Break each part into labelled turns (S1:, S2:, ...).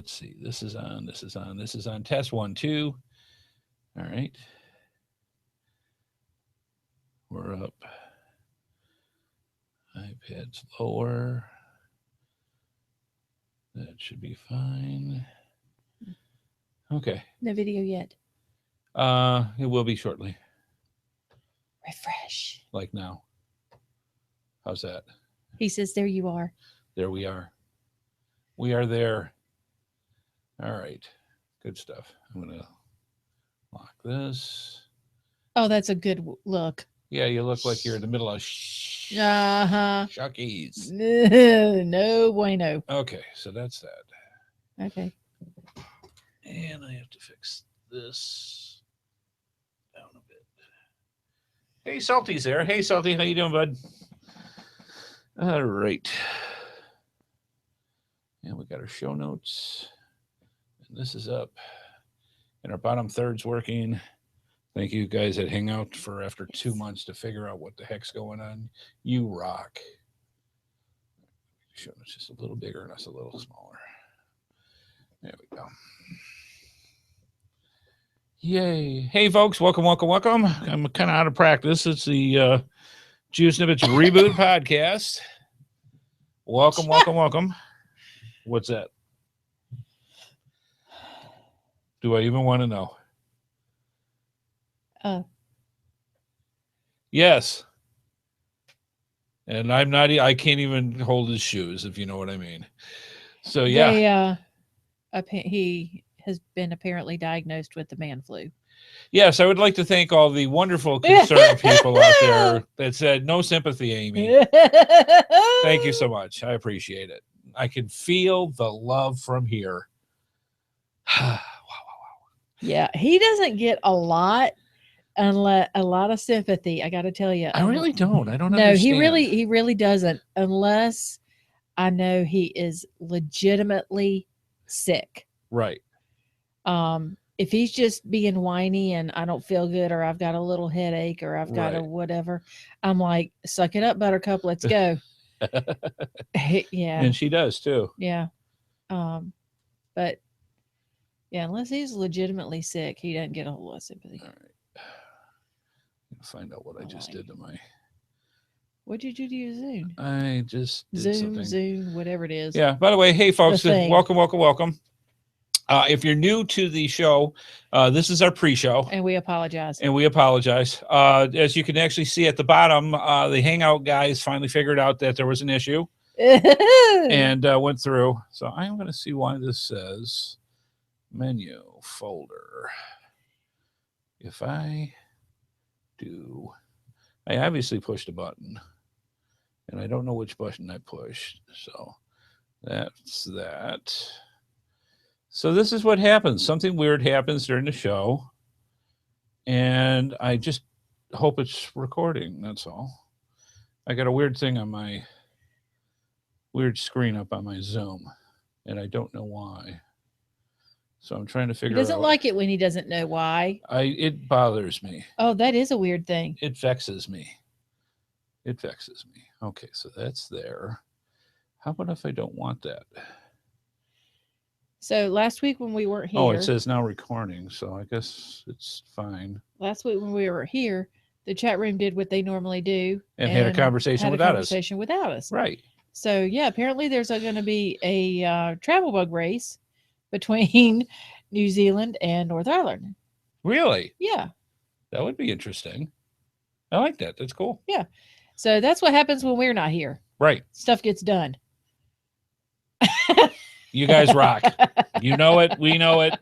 S1: Let's see. This is on. Test 1, 2. All right. We're up. iPad's lower. That should be fine. Okay.
S2: No video yet.
S1: It will be shortly.
S2: Refresh.
S1: Like now. How's that?
S2: He says, there you are.
S1: There we are. We are there. All right. Good stuff. I'm going to lock this.
S2: Oh, that's a good look.
S1: Yeah, you look like you're in the middle of shuckies.
S2: No bueno.
S1: Okay, so that's that.
S2: Okay.
S1: And I have to fix this down a bit. Hey, Salty's there. Hey, Salty, how you doing, bud? All right. And we got our show notes. And this is up. And our bottom third's working. Thank you guys at Hangout for after 2 months to figure out what the heck's going on. You rock. Show notes just a little bigger and us a little smaller. There we go. Yay. Hey, folks. Welcome. I'm kind of out of practice. It's the GeoSnippits Reboot Podcast. Welcome. What's that? Do I even want to know? Yes. And I can't even hold his shoes, if you know what I mean. So, yeah.
S2: He has been apparently diagnosed with the man flu.
S1: Yes, I would like to thank all the wonderful, concerned people out there that said, no sympathy, Amy. Thank you so much. I appreciate it. I can feel the love from here. Wow.
S2: Yeah, he doesn't get a lot of sympathy. I got to tell you,
S1: I really don't. I don't
S2: no,
S1: understand.
S2: he really doesn't, unless I know he is legitimately sick.
S1: Right.
S2: If he's just being whiny and I don't feel good, or I've got a little headache, or I've got a whatever, I'm like, suck it up, Buttercup. Let's go. Yeah.
S1: And she does too.
S2: Yeah. But yeah, unless he's legitimately sick, he doesn't get a whole lot of sympathy.
S1: All right. Find out what I just did to my.
S2: What did you do to Zoom?
S1: I just did something.
S2: Zoom, whatever it is.
S1: Yeah. By the way, hey folks, welcome. If you're new to the show, this is our pre-show,
S2: and we apologize.
S1: As you can actually see at the bottom, the Hangout guys finally figured out that there was an issue and went through. So I'm going to see why this says menu folder. If I obviously pushed a button, and I don't know which button I pushed. So that's that. So this is what happens. Something weird happens during the show, and I just hope it's recording. That's all. I got a weird thing on my weird screen up on my Zoom, and I don't know why. So I'm trying to figure out.
S2: He doesn't like it when he doesn't know why.
S1: It bothers me.
S2: Oh, that is a weird thing.
S1: It vexes me. Okay, so that's there. How about if I don't want that?
S2: So last week when we weren't here.
S1: Oh, it says now recording, so I guess it's fine.
S2: Last week when we were here, the chat room did what they normally do.
S1: And had a conversation without
S2: us.
S1: Right.
S2: So, yeah, apparently there's going to be a travel bug race between New Zealand and North Ireland.
S1: Really?
S2: Yeah.
S1: That would be interesting. I like that. That's cool.
S2: Yeah. So that's what happens when we're not here.
S1: Right.
S2: Stuff gets done.
S1: You guys rock. You know it. We know it.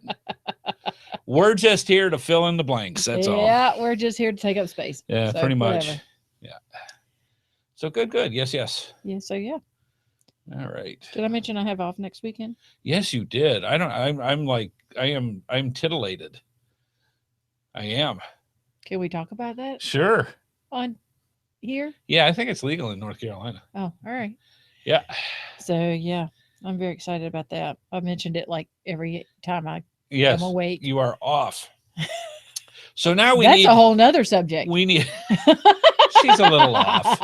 S1: We're just here to fill in the blanks. That's all.
S2: Yeah, we're just here to take up space.
S1: Yeah, so, pretty much.
S2: Whatever.
S1: Yeah. So good. Yes.
S2: Yeah, so yeah.
S1: All right.
S2: Did I mention I have off next weekend?
S1: Yes, you did. I'm titillated. I am.
S2: Can we talk about that?
S1: Sure.
S2: On here?
S1: Yeah, I think it's legal in North Carolina.
S2: Oh, all right.
S1: Yeah.
S2: So yeah, I'm very excited about that. I mentioned it like every time I
S1: come
S2: awake.
S1: You are off. So now
S2: That's a whole nother subject.
S1: We need she's a little off.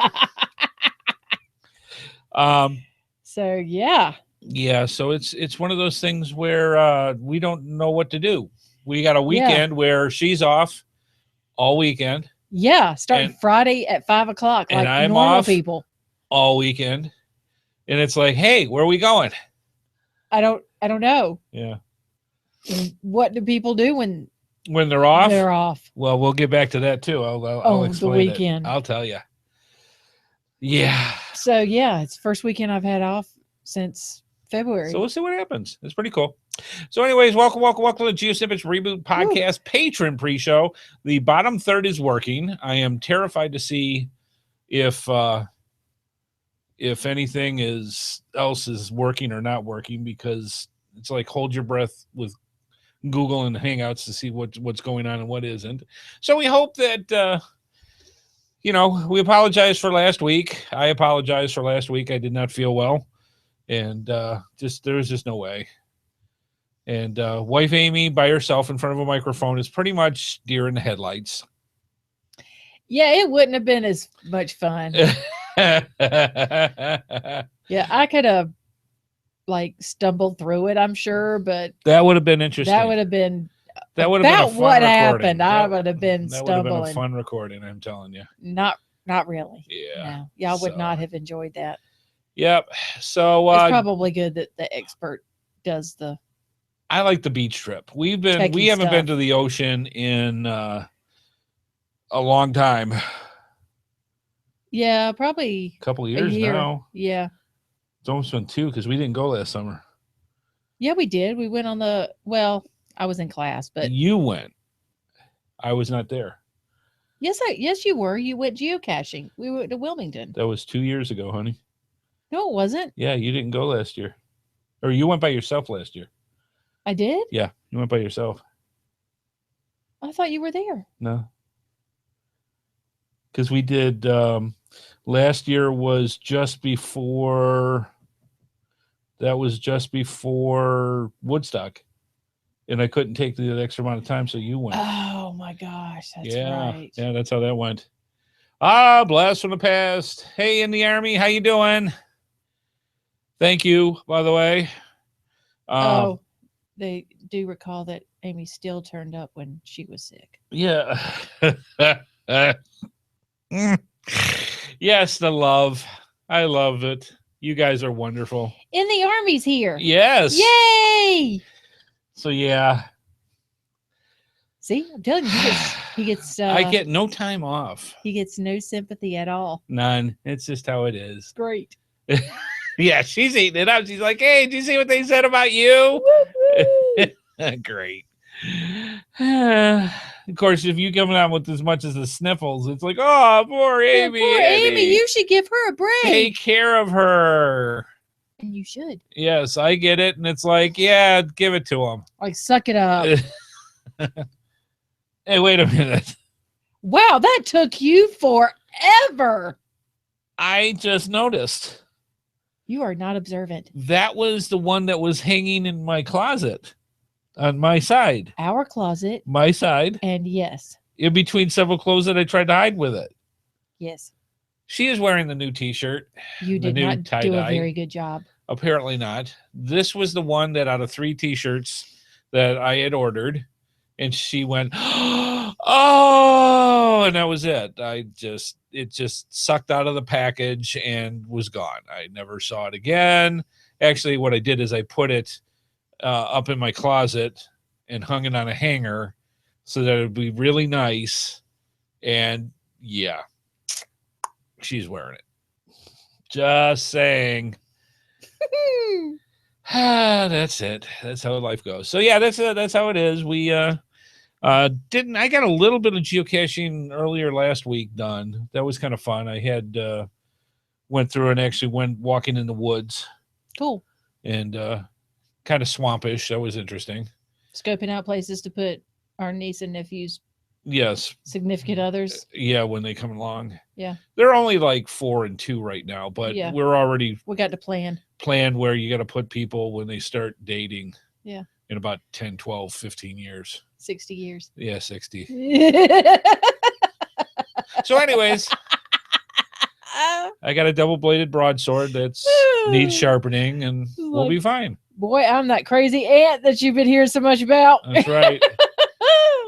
S2: So yeah.
S1: Yeah, so it's one of those things where we don't know what to do. We got a weekend where she's off all weekend.
S2: Yeah, starting Friday at 5 o'clock, like
S1: I'm
S2: normal
S1: off
S2: people.
S1: All weekend, and it's like, hey, where are we going?
S2: I don't know.
S1: Yeah.
S2: What do people do when
S1: they're off?
S2: They're off.
S1: Well, we'll get back to that too. I'll explain
S2: the weekend.
S1: I'll tell you. Yeah.
S2: So yeah, it's the first weekend I've had off since February.
S1: So we'll see what happens. It's pretty cool. So anyways, welcome to the GeoSnippits Reboot Podcast patron pre-show. The bottom third is working. I am terrified to see if anything else is working or not working, because it's like hold your breath with Google and Hangouts to see what's going on and what isn't. So we hope that we apologize for last week. I apologize for last week. I did not feel well. And there was just no way. And wife Amy by herself in front of a microphone is pretty much deer in the headlights.
S2: Yeah, it wouldn't have been as much fun. Yeah, I could have stumbled through it, I'm sure, but
S1: that would have been interesting.
S2: That would have been
S1: a fun
S2: what
S1: recording.
S2: Happened. I would have been stumbling.
S1: That would have been a fun recording, I'm telling you.
S2: Not really.
S1: Yeah.
S2: No, y'all would not have enjoyed that.
S1: Yep. So
S2: it's probably good that the expert does the.
S1: I like the beach trip. We haven't been to the ocean in a long time.
S2: Yeah, probably
S1: a couple of years now.
S2: Yeah.
S1: It's almost been 2 because we didn't go last summer.
S2: Yeah, we did. We went on I was in class, but
S1: you went. I was not there.
S2: Yes, you were. You went geocaching. We went to Wilmington.
S1: That was 2 years ago, honey.
S2: No, it wasn't.
S1: Yeah, you didn't go last year. Or you went by yourself last year.
S2: I did?
S1: Yeah, you went by yourself.
S2: I thought you were there.
S1: No. Because we did, last year was just before, Woodstock. And I couldn't take the extra amount of time, so you went.
S2: Oh, my gosh. That's right.
S1: Yeah, that's how that went. Blast from the past. Hey, in the Army, how you doing? Thank you, by the way.
S2: They do recall that Amy still turned up when she was sick.
S1: Yeah. Yes, the love. I love it. You guys are wonderful.
S2: In the Army's here.
S1: Yes.
S2: Yay!
S1: So, yeah.
S2: See, I'm telling you, he gets
S1: I get no time off.
S2: He gets no sympathy at all.
S1: None. It's just how it is.
S2: Great.
S1: Yeah, she's eating it up. She's like, hey, did you see what they said about you? Great. Of course, if you come out with as much as the sniffles, it's like, oh, poor Amy.
S2: Poor Amy. You should give her a break.
S1: Take care of her.
S2: And you should.
S1: Yes, I get it. And it's like, yeah, give it to him.
S2: Like, suck it up.
S1: Hey, wait a minute.
S2: Wow, that took you forever.
S1: I just noticed.
S2: You are not observant.
S1: That was the one that was hanging in my closet on my side.
S2: Our closet.
S1: My side.
S2: And yes.
S1: In between several clothes that I tried to hide with it.
S2: Yes.
S1: She is wearing the new t-shirt.
S2: You did not do a very good job.
S1: Apparently not. This was the one that out of 3 t-shirts that I had ordered. And she went, oh, and that was it. It just sucked out of the package and was gone. I never saw it again. Actually, what I did is I put it up in my closet and hung it on a hanger so that it would be really nice. And yeah, she's wearing it. Just saying. That's it. That's how life goes. So yeah, that's how it is. We I got a little bit of geocaching earlier last week done. That was kind of fun. I had went through and actually went walking in the woods.
S2: Cool.
S1: And kind of swampish. That was interesting.
S2: Scoping out places to put our niece and nephews.
S1: Yes.
S2: Significant others.
S1: Yeah, when they come along.
S2: Yeah.
S1: They're only like 4 and 2 right now, but
S2: yeah.
S1: We
S2: got to plan
S1: where you got to put people when they start dating.
S2: Yeah.
S1: In about 10, 12, 15 years.
S2: 60 years.
S1: Yeah, 60. So anyways, I got a double-bladed broadsword that's needs sharpening, and we'll be fine.
S2: Boy, I'm that crazy ant that you've been hearing so much about.
S1: That's right.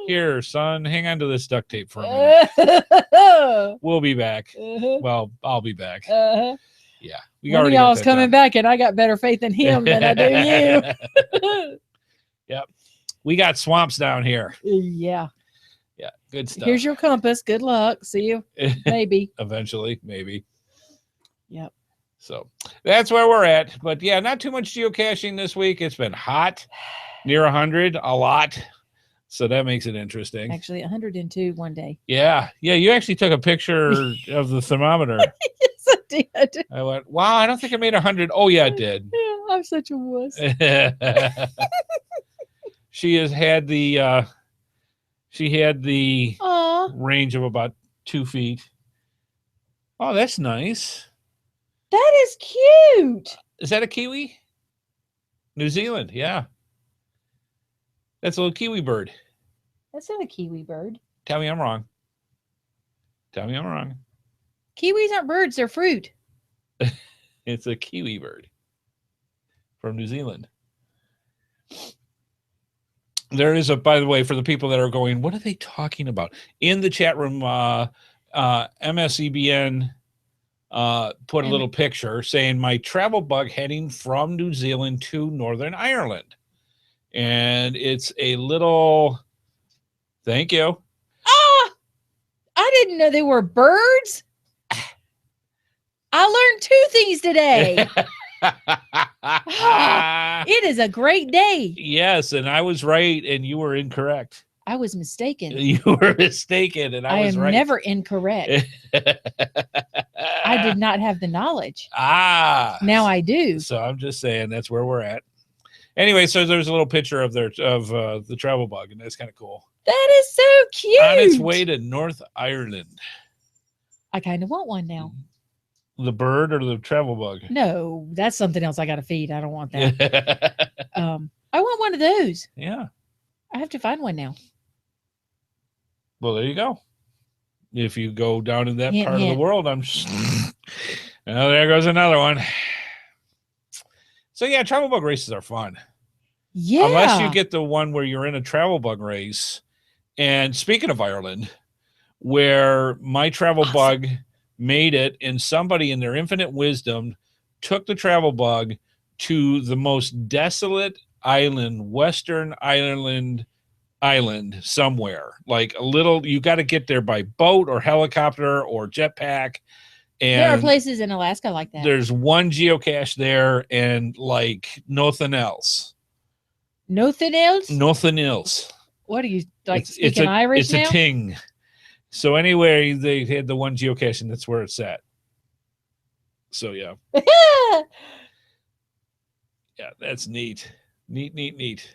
S1: Here, son, hang on to this duct tape for a minute. We'll be back. Well, I'll be back. Yeah.
S2: One of y'all's coming back, and I got better faith in him than I do you.
S1: Yep. We got swamps down here.
S2: Yeah.
S1: Yeah. Good stuff.
S2: Here's your compass. Good luck. See you. Maybe.
S1: Eventually, maybe.
S2: Yep.
S1: So that's where we're at. But yeah, not too much geocaching this week. It's been hot, near 100, a lot. So that makes it interesting.
S2: Actually, 102 one day.
S1: Yeah. Yeah. You actually took a picture of the thermometer.
S2: Yes, I did.
S1: I went, wow, I don't think I made 100. Oh, yeah, it did.
S2: Yeah, I'm such a wuss.
S1: She has had the range of about 2 feet. Oh, that's nice.
S2: That is cute.
S1: Is that a kiwi? New Zealand, yeah. That's a little kiwi bird.
S2: That's not a kiwi bird.
S1: Tell me I'm wrong. Tell me I'm wrong.
S2: Kiwis aren't birds, they're fruit.
S1: It's a kiwi bird from New Zealand. There is by the way, for the people that are going, what are they talking about? In the chat room, MSEBN put a little picture saying my travel bug heading from New Zealand to Northern Ireland. And it's a little, thank you.
S2: Ah, I didn't know they were birds. I learned 2 things today. It is a great day.
S1: Yes, and I was right, and you were incorrect.
S2: I was mistaken.
S1: You were mistaken, and I was right.
S2: I am never incorrect. I did not have the knowledge. Now I do.
S1: So I'm just saying that's where we're at. Anyway, so there's a little picture of the travel bug, and that's kind of cool.
S2: That is so cute.
S1: On its way to North Ireland.
S2: I kind of want one now.
S1: The bird or the travel bug?
S2: No, that's something else I got to feed. I don't want that. I want one of those.
S1: Yeah.
S2: I have to find one now.
S1: Well, there you go. If you go down in that part of the world, I'm just... Oh, there goes another one. So, yeah, travel bug races are fun.
S2: Yeah.
S1: Unless you get the one where you're in a travel bug race. And speaking of Ireland, where my travel bug made it, and somebody in their infinite wisdom took the travel bug to the most desolate island, Western Ireland island somewhere. Like a little, you got to get there by boat or helicopter or jetpack. And
S2: there are places in Alaska like that.
S1: There's one geocache there and like nothing else.
S2: Nothing else?
S1: Nothing else.
S2: What are you, like, speaking Irish now?
S1: It's a ting. So anyway, they had the one geocache, and that's where it's at. So, yeah. Yeah, that's neat. Neat.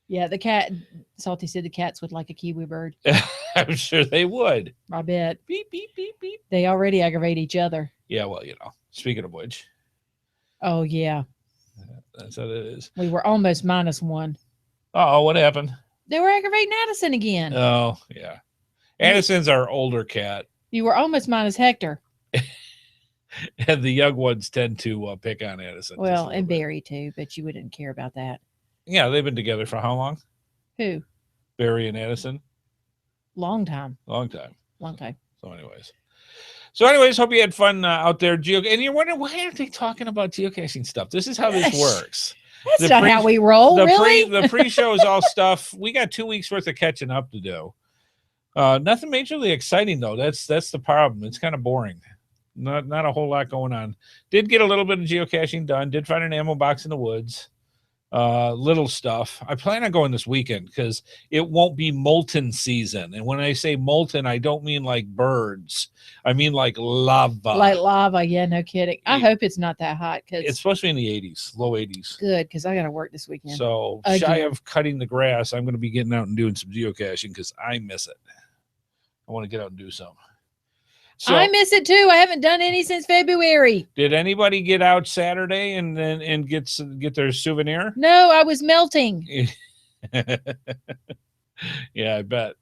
S2: Yeah, the cat, Salty said the cats would like a kiwi bird.
S1: I'm sure they would.
S2: I bet.
S1: Beep, beep, beep, beep.
S2: They already aggravate each other.
S1: Yeah, well, speaking of which.
S2: Oh, yeah.
S1: That's how it is.
S2: We were almost -1.
S1: Oh, what happened?
S2: They were aggravating Addison again.
S1: Oh, yeah. Addison's our older cat.
S2: You were almost minus Hector.
S1: And the young ones tend to pick on Addison.
S2: Well, and Barry too, but you wouldn't care about that.
S1: Yeah, they've been together for how long?
S2: Who?
S1: Barry and Addison.
S2: Long time.
S1: Long time.
S2: So
S1: anyways, hope you had fun out there. And you're wondering, why aren't they talking about geocaching stuff? This is how this works.
S2: That's not how we roll, really.
S1: The pre-show is all stuff. We got 2 weeks worth of catching up to do. Nothing majorly exciting though. That's the problem. It's kind of boring. Not a whole lot going on. Did get a little bit of geocaching done. Did find an ammo box in the woods. Little stuff. I plan on going this weekend because it won't be molten season. And when I say molten, I don't mean like birds. I mean like lava.
S2: Like lava. Yeah, no kidding. I hope it's not that hot because
S1: it's supposed to be in the 80s, low 80s.
S2: Good, because I got to work this weekend.
S1: So shy of cutting the grass, I'm going to be getting out and doing some geocaching because I miss it. I want to get out and do some. So,
S2: I miss it too. I haven't done any since February.
S1: Did anybody get out Saturday and get their souvenir?
S2: No, I was melting.
S1: Yeah, I bet.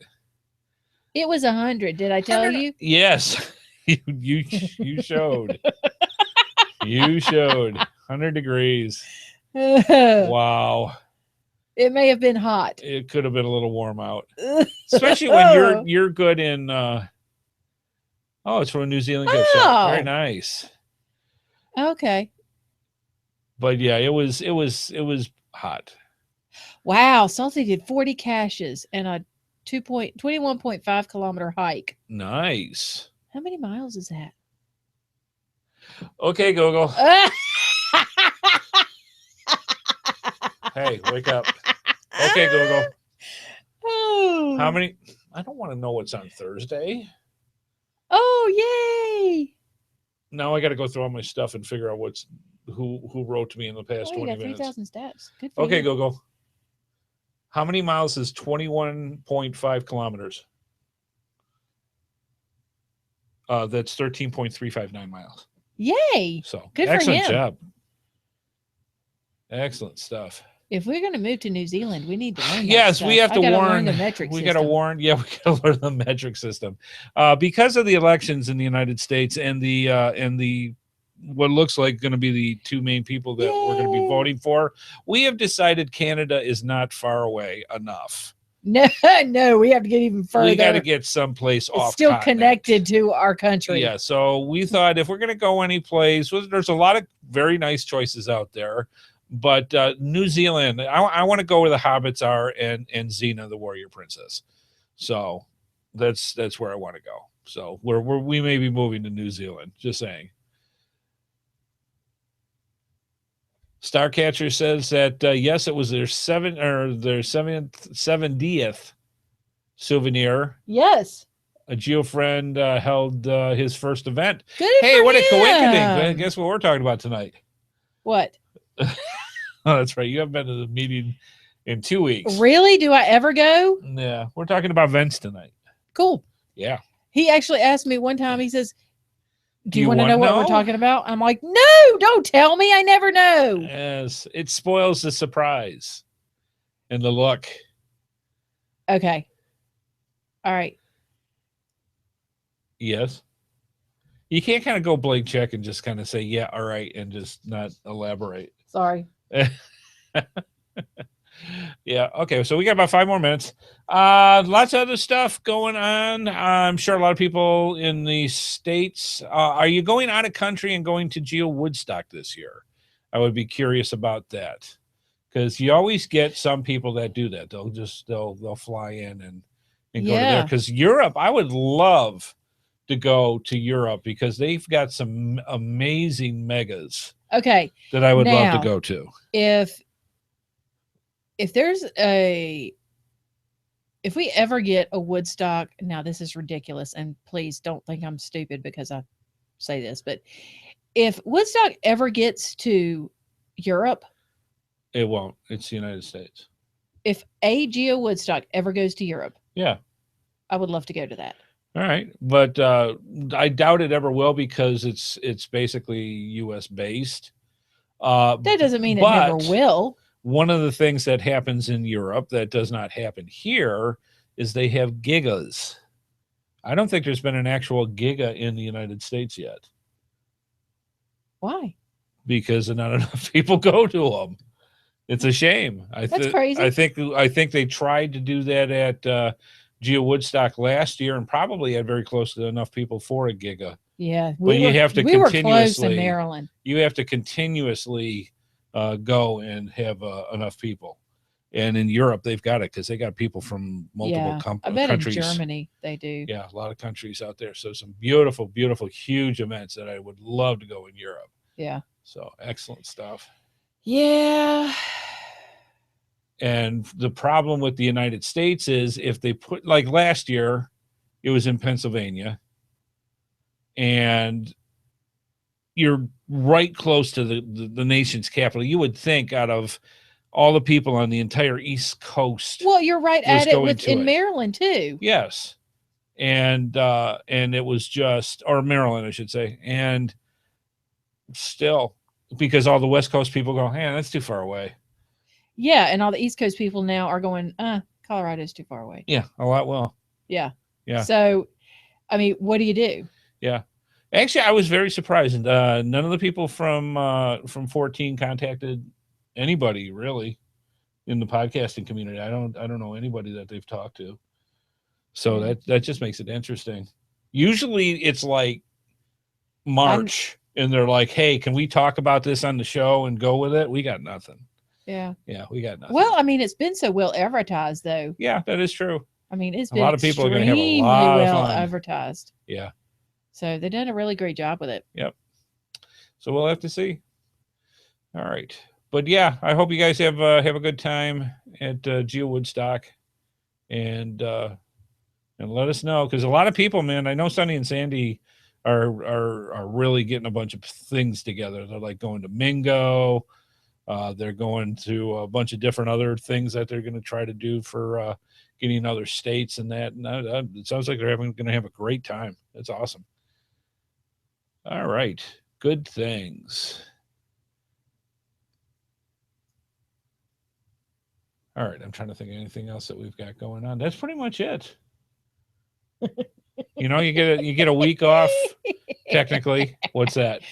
S2: It was 100. Did I tell you?
S1: Yes, you showed. You showed 100 degrees.
S2: It
S1: Wow.
S2: may have been hot.
S1: It could have been a little warm out. Especially when you're good in it's from a New Zealand gift shop. Very nice.
S2: Okay.
S1: But yeah, it was hot.
S2: Wow, Salty did 40 caches and a 21.5 kilometer hike.
S1: Nice.
S2: How many miles is that?
S1: Okay, Google. Hey, wake up. Okay, Google.
S2: Oh.
S1: How many? I don't want to know what's on Thursday.
S2: Oh, yay.
S1: Now I got to go through all my stuff and figure out who wrote to me in the past 20 minutes.
S2: 3,000 steps. Good for you.
S1: Okay, Google. How many miles is 21.5 kilometers? That's 13.359 miles.
S2: Yay.
S1: So
S2: good
S1: excellent
S2: for him.
S1: job. Excellent stuff.
S2: If we're going to move to New Zealand, we need to learn that
S1: Yes,
S2: stuff.
S1: we have to
S2: learn the metric
S1: we
S2: system.
S1: got to warn. Yeah, we got to learn the metric system. Because of the elections in the United States and the what looks like going to be the two main people that we're going to be voting for, we have decided Canada is not far away enough.
S2: No, we have to get even further.
S1: We got to get someplace off.
S2: It's still
S1: continent.
S2: connected to our country.
S1: Yeah, so we thought if we're going to go any place, there's a lot of very nice choices out there. But New Zealand, I want to go where the hobbits are and Xena, the warrior princess. So that's where I want to go. So we may be moving to New Zealand. Just saying. Starcatcher says that yes, it was their 70th souvenir.
S2: Yes.
S1: A Geo friend held his first event.
S2: Good
S1: hey,
S2: for
S1: what
S2: him.
S1: a coincidence! Guess what we're talking about tonight?
S2: What?
S1: Oh, that's right. You haven't been to the meeting in 2 weeks.
S2: Really? Do I ever go?
S1: Yeah, we're talking about events tonight.
S2: Cool.
S1: Yeah.
S2: He actually asked me one time, he says, do you want to know what we're talking about? I'm like, no, don't tell me. I never know.
S1: Yes, it spoils the surprise and the look.
S2: Okay. All right.
S1: Yes. You can't kind of go blank check and just kind of say, yeah, all right, and just not elaborate.
S2: Sorry.
S1: Yeah. Okay. So we got about 5 more minutes. Lots of other stuff going on. I'm sure a lot of people in the States. Are you going out of country and going to Geo Woodstock this year? I would be curious about that because you always get some people that do that. They'll fly in and go to there. Because Europe, I would love to go to Europe because they've got some amazing megas.
S2: Okay.
S1: That I would love to go to.
S2: If we ever get a Woodstock, now this is ridiculous, and please don't think I'm stupid because I say this, but if Woodstock ever gets to Europe,
S1: it won't. It's the United States.
S2: If a Geo Woodstock ever goes to Europe,
S1: yeah,
S2: I would love to go to that.
S1: All right, but I doubt it ever will because it's basically U.S. based.
S2: That doesn't mean it never will.
S1: One of the things that happens in Europe that does not happen here is they have gigas. I don't think there's been an actual giga in the United States yet.
S2: Why?
S1: Because not enough people go to them. It's a shame.
S2: That's crazy.
S1: I think they tried to do that at Geo Woodstock last year and probably had very close to enough people for a giga.
S2: Yeah,
S1: we were
S2: close in Maryland.
S1: You have to continuously go and have enough people. And in Europe, they've got it because they got people from multiple
S2: I bet
S1: countries.
S2: In Germany, they do.
S1: Yeah, a lot of countries out there. So some beautiful, beautiful, huge events that I would love to go in Europe.
S2: Yeah.
S1: So excellent stuff.
S2: Yeah.
S1: And the problem with the United States is if they put, like last year, it was in Pennsylvania. And you're right close to the nation's capital. You would think out of all the people on the entire East Coast.
S2: Well, you're right at it in Maryland too.
S1: Yes. And it was just, or Maryland, I should say. And still, because all the West Coast people go, hey, that's too far away.
S2: Yeah. And all the East Coast people now are going, Colorado's too far away.
S1: Yeah. A lot will.
S2: Yeah.
S1: Yeah.
S2: So, I mean, what do you do?
S1: Yeah. Actually, I was very surprised. None of the people from 14 contacted anybody really in the podcasting community. I don't know anybody that they've talked to. So that just makes it interesting. Usually it's like March and they're like, "Hey, can we talk about this on the show and go with it?" We got nothing.
S2: Yeah.
S1: Yeah, we got nothing.
S2: Well, I mean, it's been so well advertised though.
S1: Yeah, that is true.
S2: I mean, it's
S1: a
S2: been
S1: lot of people are going to have a
S2: extremely
S1: lot
S2: well
S1: of fun.
S2: advertised.
S1: Yeah.
S2: So they've done a really great job with it.
S1: Yep. So we'll have to see. All right. But yeah, I hope you guys have a good time at Geo Woodstock, and let us know, because a lot of people, man, I know Sonny and Sandy are really getting a bunch of things together. They're like going to Mingo. They're going to a bunch of different other things that they're going to try to do for getting other states and that. And it sounds like they're going to have a great time. That's awesome. All right. Good things. All right. I'm trying to think of anything else that we've got going on. That's pretty much it. You get a week off, technically. What's that?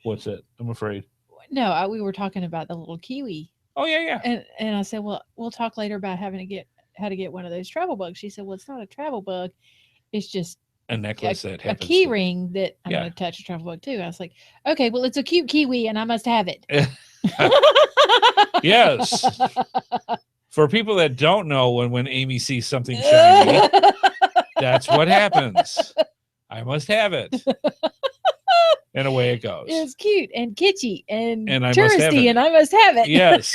S1: What's it? I'm afraid.
S2: No, we were talking about the little kiwi.
S1: Oh yeah.
S2: And I said, well, we'll talk later about how to get one of those travel bugs. She said, well, it's not a travel bug. It's just
S1: a necklace that happens.
S2: A key ring that I'm going to touch a travel bug too. I was like, okay, well, it's a cute kiwi and I must have it.
S1: Yes. For people that don't know, when Amy sees something shiny, that's what happens. I must have it. And away it goes.
S2: It's cute and kitschy and
S1: touristy,
S2: and I must have it.
S1: Yes.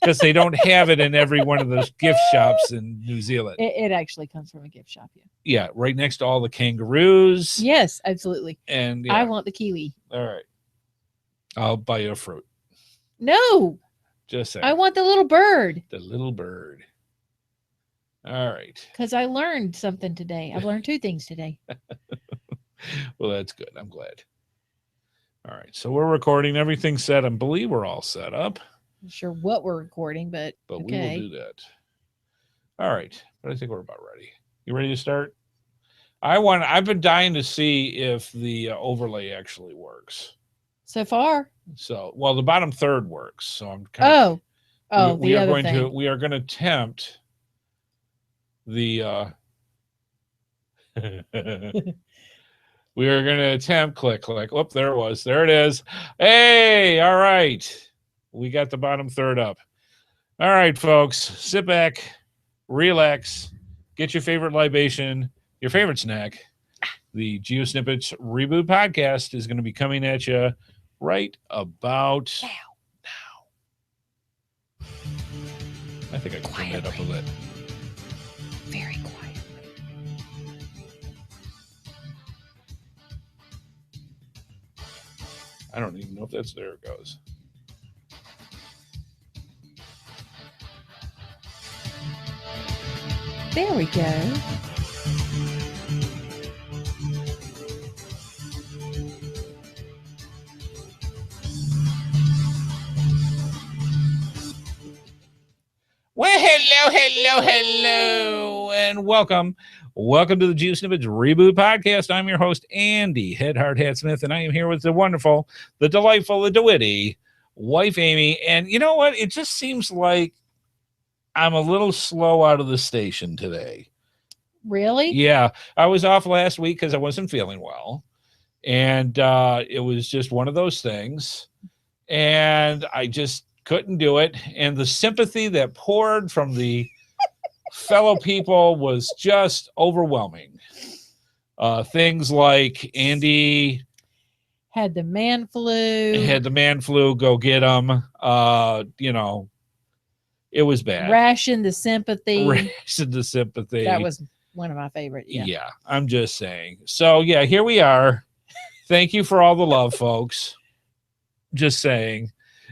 S1: Because they don't have it in every one of those gift shops in New Zealand.
S2: It actually comes from a gift shop.
S1: Yeah, right next to all the kangaroos.
S2: Yes, absolutely.
S1: And
S2: I want the kiwi.
S1: All right. I'll buy you a fruit.
S2: No.
S1: Just saying.
S2: I want the little bird.
S1: The little bird. All right.
S2: Because I learned something today. I've learned 2 things today.
S1: Well, that's good. I'm glad. All right. So we're recording. Everything's set. I believe we're all set up.
S2: I'm not sure what we're recording, but okay.
S1: We will do that. All right. But I think we're about ready. You ready to start? I've been dying to see if the overlay actually works.
S2: So far.
S1: So, well, the bottom third works. So I'm kind of. We are going to attempt the. We are going to attempt click. Oh, there it was. There it is. Hey, all right. We got the bottom third up. All right, folks. Sit back, relax, get your favorite libation, your favorite snack. The GeoSnippits Reboot Podcast is going to be coming at you right about now. I think I can turn that up a bit.
S2: Very quietly.
S1: I don't even know if that's there. It goes.
S2: There we go.
S1: Well, hello, and welcome. Welcome to the GeoSnippits Reboot Podcast. I'm your host, Andy HeadHardHat Smith, and I am here with the wonderful, the delightful, the DeWitty wife, Amy. And you know what? It just seems like I'm a little slow out of the station today.
S2: Really?
S1: Yeah. I was off last week because I wasn't feeling well. And it was just one of those things. And I just couldn't do it. And the sympathy that poured from the fellow people was just overwhelming. Things like Andy
S2: had the man flu.
S1: Go get him. It was bad.
S2: Ration the sympathy.
S1: That
S2: was one of my favorite.
S1: Yeah, I'm just saying. So yeah, here we are. Thank you for all the love, folks. Just saying.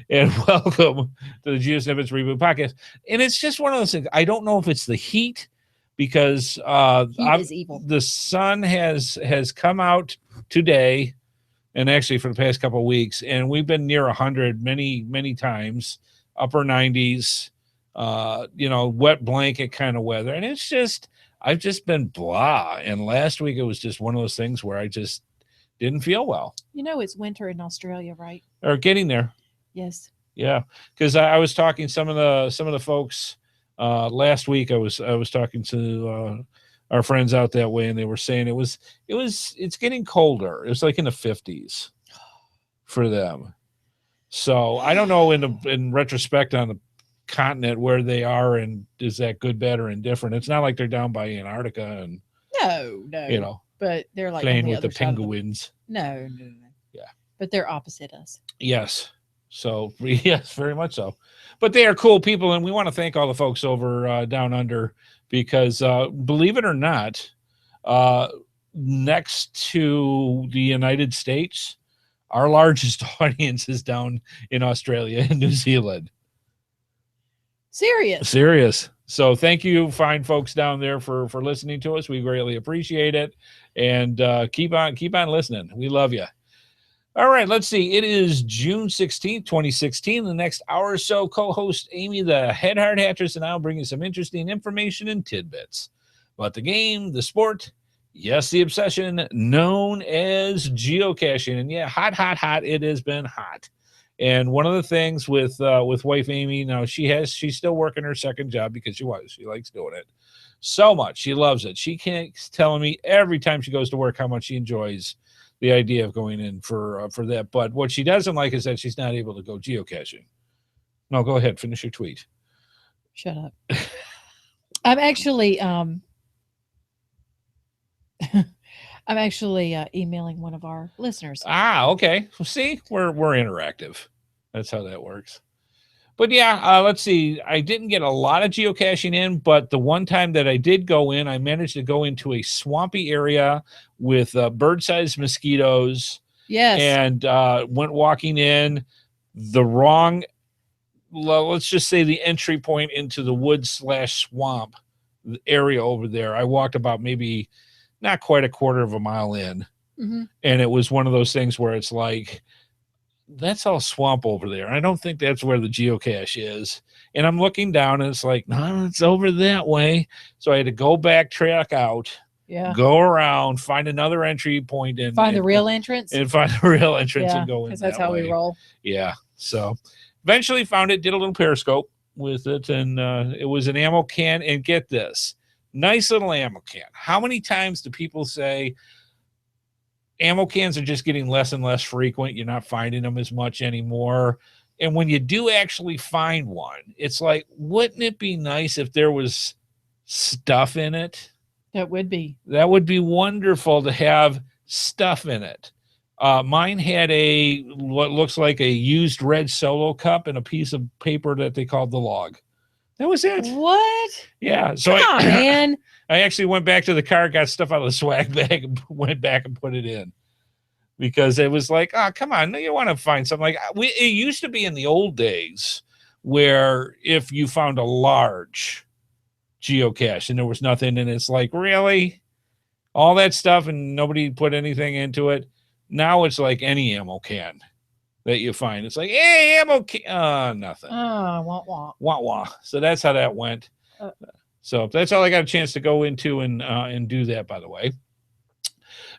S1: And welcome to the GeoSnippits Reboot Podcast. And it's just one of those things. I don't know if it's the heat, because
S2: heat is evil.
S1: The sun has come out today, and actually for the past couple of weeks, and we've been near 100 many times, upper 90s, wet blanket kind of weather. And it's just, I've just been blah. And last week it was just one of those things where I just didn't feel well.
S2: It's winter in Australia, right?
S1: Or getting there.
S2: Yes.
S1: Yeah, because I was talking some of the folks last week. I was talking to our friends out that way, and they were saying it's getting colder. It's like in the 50s for them. So I don't know in retrospect on the continent where they are, and is that good, bad, or indifferent? It's not like they're down by Antarctica and
S2: no, but they're like
S1: playing
S2: on the
S1: with the
S2: other side
S1: penguins.
S2: No.
S1: Yeah,
S2: but they're opposite us.
S1: Yes. So yes, very much so. But they are cool people, and we want to thank all the folks over down under because believe it or not, next to the United States, our largest audience is down in Australia and New Zealand. Serious. So thank you, fine folks down there, for listening to us. We greatly appreciate it, and keep on listening. We love you. All right, let's see. It is June 16th, 2016. The next hour or so, co-host Amy, the HeadHardHatress, and I'll bring you some interesting information and tidbits about the game, the sport, yes, the obsession known as geocaching. And yeah, hot. It has been hot. And one of the things with wife Amy, now she's still working her second job because she likes doing it so much. She loves it. She keeps telling me every time she goes to work how much she enjoys the idea of going in for that. But what she doesn't like is that she's not able to go geocaching. No, go ahead. Finish your tweet.
S2: Shut up. I'm actually emailing one of our listeners.
S1: Okay. Well, see, we're interactive. That's how that works. But yeah, let's see. I didn't get a lot of geocaching in, but the one time that I did go in, I managed to go into a swampy area with bird-sized mosquitoes.
S2: Yes.
S1: And went walking in the wrong, let's just say the entry point into the wood/swamp area over there. I walked about maybe not quite a quarter of a mile in.
S2: Mm-hmm.
S1: And it was one of those things where it's like, that's all swamp over there. I don't think that's where the geocache is. And I'm looking down and it's like, no, it's over that way. So I had to go backtrack out, go around, find another entry point and
S2: find the real entrance
S1: and go in.
S2: Because that's how we roll.
S1: Yeah. So eventually found it, did a little periscope with it. And it was an ammo can. And get this, nice little ammo can. How many times do people say, ammo cans are just getting less and less frequent. You're not finding them as much anymore. And when you do actually find one, it's like, wouldn't it be nice if there was stuff in it?
S2: That would be
S1: wonderful to have stuff in it. Mine had what looks like a used red Solo cup and a piece of paper that they called the log. That was it.
S2: What?
S1: Yeah. So
S2: man.
S1: I actually went back to the car, got stuff out of the swag bag, and went back and put it in because it was like, oh, come on. You want to find something like it used to be in the old days where if you found a large geocache and there was nothing, and it's like, really? All that stuff and nobody put anything into it. Now it's like any ammo can that you find. It's like, hey, ammo can, nothing.
S2: Wah.
S1: So that's how that went. So that's all I got a chance to go into and do that, by the way.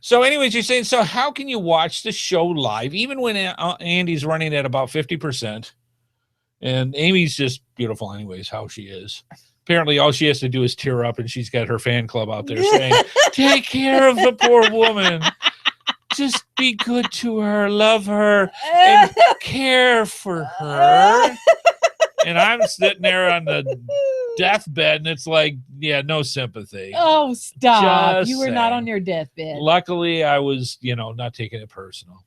S1: So anyways, you're saying, so how can you watch the show live, even when Andy's running at about 50%? And Amy's just beautiful anyways, how she is. Apparently all she has to do is tear up, and she's got her fan club out there saying, take care of the poor woman. Just be good to her, love her, and care for her. And I'm sitting there on the deathbed, and it's like, yeah, no sympathy.
S2: Oh, stop.
S1: Just
S2: you were not on your deathbed.
S1: Luckily, I was, not taking it personal.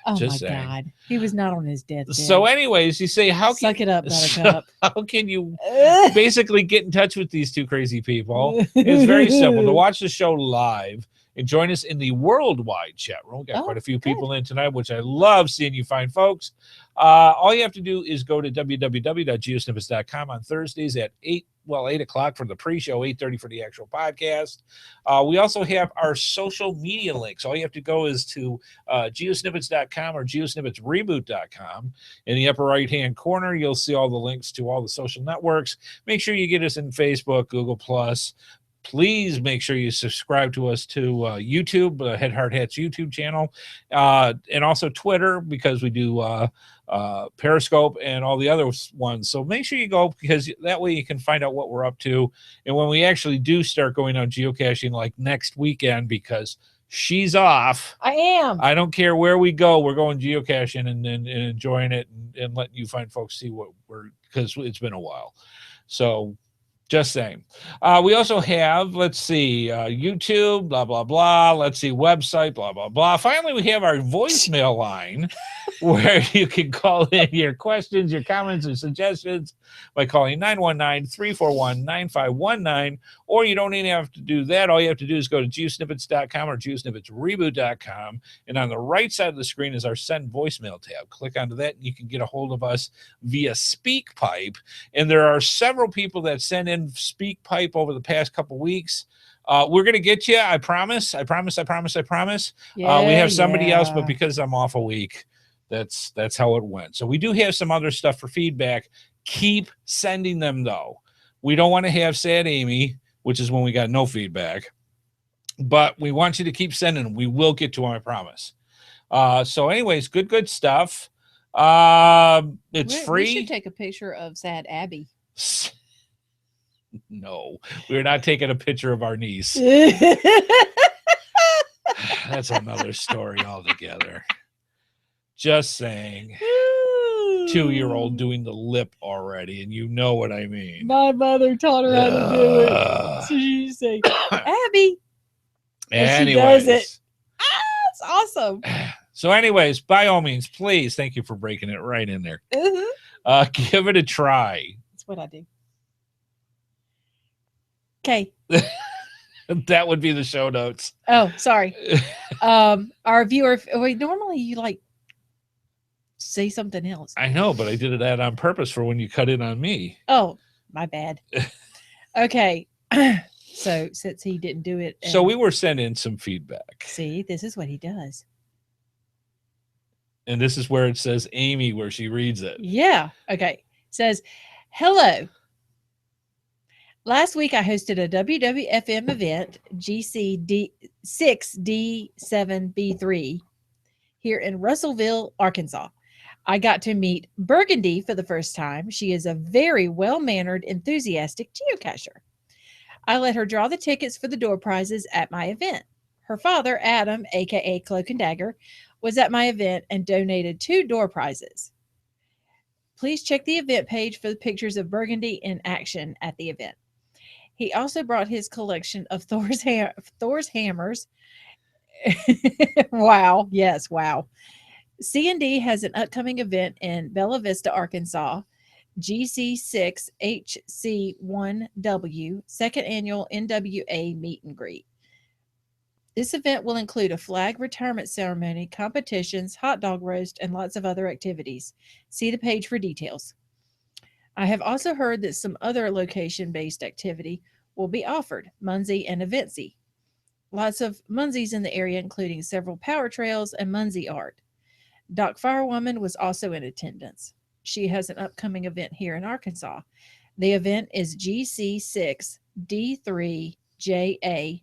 S2: Oh, just my saying. God. He was not on his deathbed.
S1: So anyways, you say,
S2: suck it up, Buttercup.
S1: How can you basically get in touch with these two crazy people? It's very simple. To watch the show live and join us in the worldwide chat room. We got quite a few people in tonight, which I love seeing you fine folks. All you have to do is go to www.geosnippits.com on Thursdays at 8 o'clock for the pre-show, 8:30 for the actual podcast. We also have our social media links. All you have to go is to geosnippits.com or geosnippitsreboot.com. In the upper right-hand corner, you'll see all the links to all the social networks. Make sure you get us in Facebook, Google+, please make sure you subscribe to us to YouTube, HeadHardHat's YouTube channel, and also Twitter, because we do Periscope and all the other ones. So make sure you go, because that way you can find out what we're up to. And when we actually do start going on geocaching, like next weekend, because she's off.
S2: I am.
S1: I don't care where we go. We're going geocaching and enjoying it, and letting you find folks see what we're, because it's been a while. So just saying. We also have, let's see, YouTube, blah, blah, blah. Let's see, website, blah, blah, blah. Finally, we have our voicemail line where you can call in your questions, your comments, and suggestions by calling 919-341-9519. Or you don't even have to do that. All you have to do is go to GeoSnippits.com or GeoSnippitsReboot.com. And on the right side of the screen is our Send Voicemail tab. Click onto that, and you can get a hold of us via SpeakPipe. And there are several people that send in SpeakPipe over the past couple weeks. We're going to get you. I promise. I promise. We have somebody else, but because I'm off a week, that's how it went. So we do have some other stuff for feedback. Keep sending them, though. We don't want to have Sad Amy, which is when we got no feedback, but we want you to keep sending them. We will get to them, I promise. So anyways, good stuff. It's free.
S3: We should take a picture of Sad Abby.
S1: No, we're not taking a picture of our niece. That's another story altogether. Just saying. 2-year-old doing the lip already, and you know what I mean.
S2: My mother taught her how to do it. So she say, Abby. And she does it. That's awesome.
S1: So anyways, by all means, please, thank you for breaking it right in there. Give it a try.
S2: That's what I do. Okay.
S1: That would be the show notes.
S2: Oh, sorry. Our viewer, normally you like say something else.
S1: I know, but I did that on purpose for when you cut in on me.
S2: Oh, my bad. Okay. So since he didn't do it.
S1: So we were sent in some feedback.
S2: See, this is what he does.
S1: And this is where it says Amy, where she reads it.
S2: Yeah. Okay. It says, hello. Last week, I hosted a WWFM event, GC6D7B3, here in Russellville, Arkansas. I got to meet Burgundy for the first time. She is a very well-mannered, enthusiastic geocacher. I let her draw the tickets for the door prizes at my event. Her father, Adam, a.k.a. Cloak and Dagger, was at my event and donated 2 door prizes. Please check the event page for the pictures of Burgundy in action at the event. He also brought his collection of Thor's hammers. Wow. Yes. Wow. C&D has an upcoming event in Bella Vista, Arkansas, GC6HC1W, second annual NWA meet and greet. This event will include a flag retirement ceremony, competitions, hot dog roast, and lots of other activities. See the page for details. I have also heard that some other location-based activity will be offered, Muncie and Eventsy. Lots of Munsies in the area, including several power trails and Muncie art. Doc Firewoman was also in attendance. She has an upcoming event here in Arkansas. The event is GC6D3JA,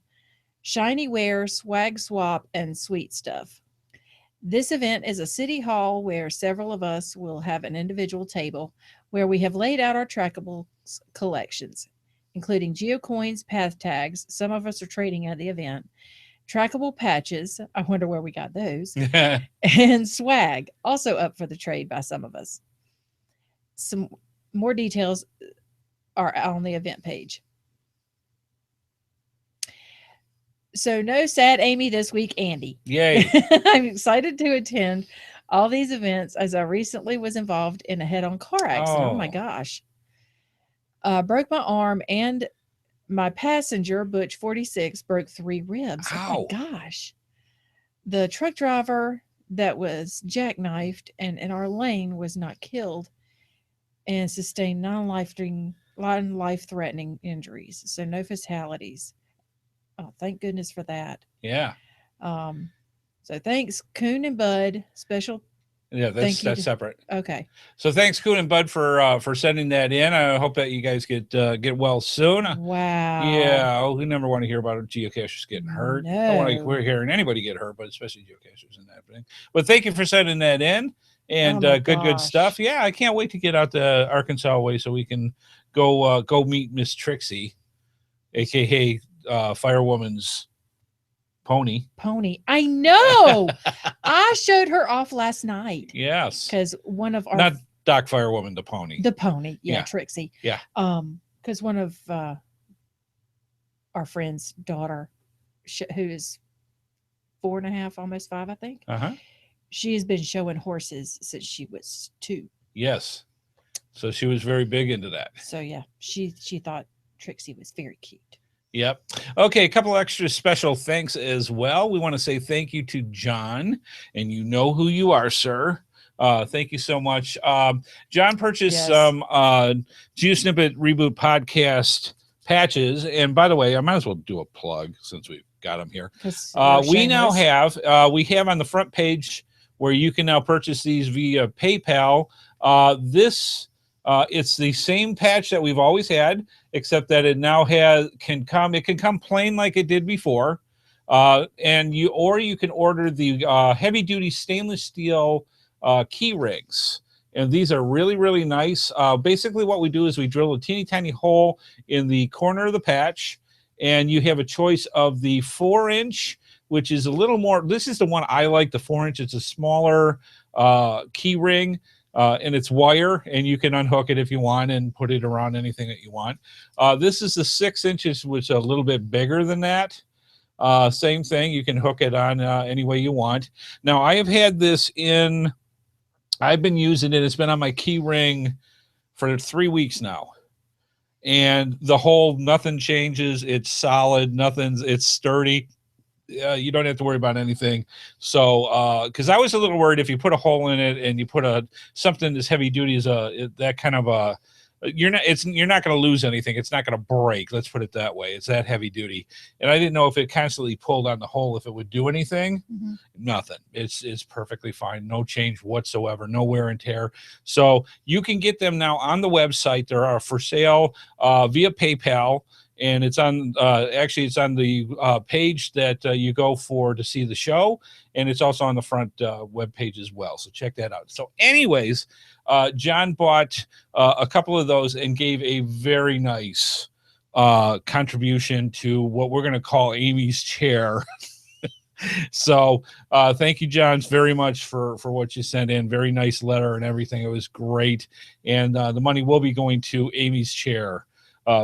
S2: Shiny Wear, Swag Swap, and Sweet Stuff. This event is a city hall where several of us will have an individual table where we have laid out our trackable collections, including geocoins, path tags. Some of us are trading at the event. Trackable patches. I wonder where we got those. And swag, also up for the trade by some of us. Some more details are on the event page. So no Sad Amy this week, Andy.
S1: Yay.
S2: I'm excited to attend all these events as I recently was involved in a head-on car accident. Oh my gosh. Broke my arm and my passenger, Butch 46, broke 3 ribs.
S1: Ow.
S2: Oh my gosh. The truck driver that was jackknifed and in our lane was not killed and sustained non-life-threatening injuries. So no fatalities. Oh, thank goodness for that.
S1: Yeah.
S2: So thanks, Coon and Bud. Special
S1: Yeah,
S2: Thank you
S1: that's separate.
S2: Okay.
S1: So thanks, Coon and Bud, for sending that in. I hope that you guys get well soon.
S2: Wow.
S1: Yeah, we never want to hear about geocachers getting hurt. I don't want to
S2: No.
S1: hearing anybody get hurt, but especially geocachers and everything. But thank you for sending that in, and
S2: Oh my
S1: good
S2: gosh.
S1: stuff. Yeah, I can't wait to get out to Arkansas way so we can go meet Miss Trixie, aka Firewoman's pony.
S2: I know. I showed her off last night
S1: Yes,
S2: because one of our
S1: not Doc Firewoman, the pony.
S2: the pony,
S1: Yeah.
S2: Trixie.
S1: Yeah.
S2: Because one of our friend's daughter, who is 4.5, almost 5, I think. She has been showing horses since she was 2.
S1: Yes. So she was very big into that.
S2: So yeah, she thought Trixie was very cute.
S1: Yep. Okay, a couple extra special thanks as well. We want to say thank you to John, and you know who you are, sir. Thank you so much. John purchased some GeoSnippit Reboot Podcast patches. And by the way, I might as well do a plug since we've got them here. We now have on the front page where you can now purchase these via PayPal. It's the same patch that we've always had, except that it now can come plain like it did before. And you can order the heavy duty stainless steel key rings. And these are really, really nice. Basically what we do is we drill a teeny tiny hole in the corner of the patch, and you have a choice of the 4-inch, which is a little more, this is the one I like, the 4-inch. It's a smaller key ring. And it's wire, and you can unhook it if you want and put it around anything that you want. This is the 6 inches, which is a little bit bigger than that. Same thing, you can hook it on any way you want. Now, I have had this I've been using it. It's been on my key ring for 3 weeks now. And the hole, nothing changes. It's solid. It's sturdy. You don't have to worry about anything. So, because I was a little worried if you put a hole in it and you put something as heavy duty as that kind of you're not going to lose anything. It's not going to break. Let's put it that way. It's that heavy duty. And I didn't know if it constantly pulled on the hole, if it would do anything. Mm-hmm. Nothing. It's perfectly fine. No change whatsoever. No wear and tear. So you can get them now on the website. They are for sale via PayPal. And it's on it's on the page that you go to see the show, and it's also on the front web page as well. So check that out. So, anyways, John bought a couple of those and gave a very nice contribution to what we're going to call Amy's chair. So, thank you, John, very much for what you sent in. Very nice letter and everything. It was great, and the money will be going to Amy's chair.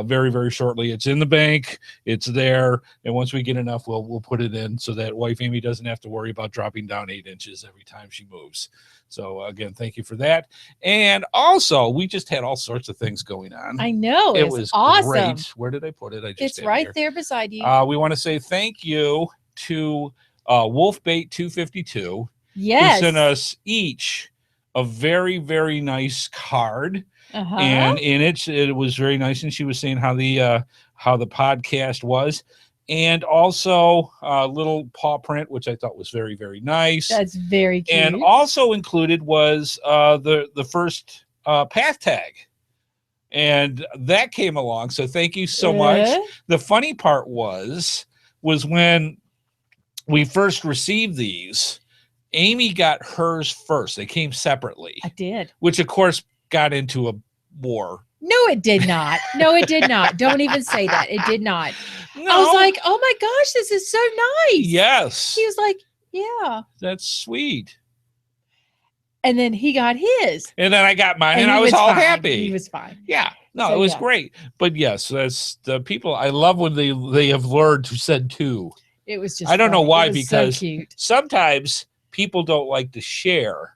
S1: Very, very shortly. It's in the bank. It's there. And once we get enough, we'll put it in so that wife Amy doesn't have to worry about dropping down 8 inches every time she moves. So again, thank you for that. And also, we just had all sorts of things going on.
S2: I know.
S1: It was
S2: awesome.
S1: Great. Where did I put it?
S3: It's right there beside you.
S1: We want to say thank you to Wolfbait 252.
S2: Yes.
S1: Who sent us each a very, very nice card.
S2: Uh-huh.
S1: And in it was very nice, and she was saying how the podcast was, and also a little paw print, which I thought was very, very nice.
S2: That's very cute.
S1: And also included was the first path tag, and that came along. So thank you so much. The funny part was when we first received these, Amy got hers first. They came separately.
S2: I did,
S1: which of course got into a war.
S2: No, it did not. No, it did not. Don't even say that. It did not.
S1: No.
S2: I was like, oh my gosh, this is so nice.
S1: Yes.
S2: He was like, yeah.
S1: That's sweet.
S2: And then he got his.
S1: And then I got mine, and I was all
S2: fine.
S1: happy.
S2: He was fine.
S1: Yeah. No, it was great. But yes, that's the people. I love when they have learned to send two.
S2: It was just
S1: I don't know why, because
S2: so cute.
S1: Sometimes people don't like to share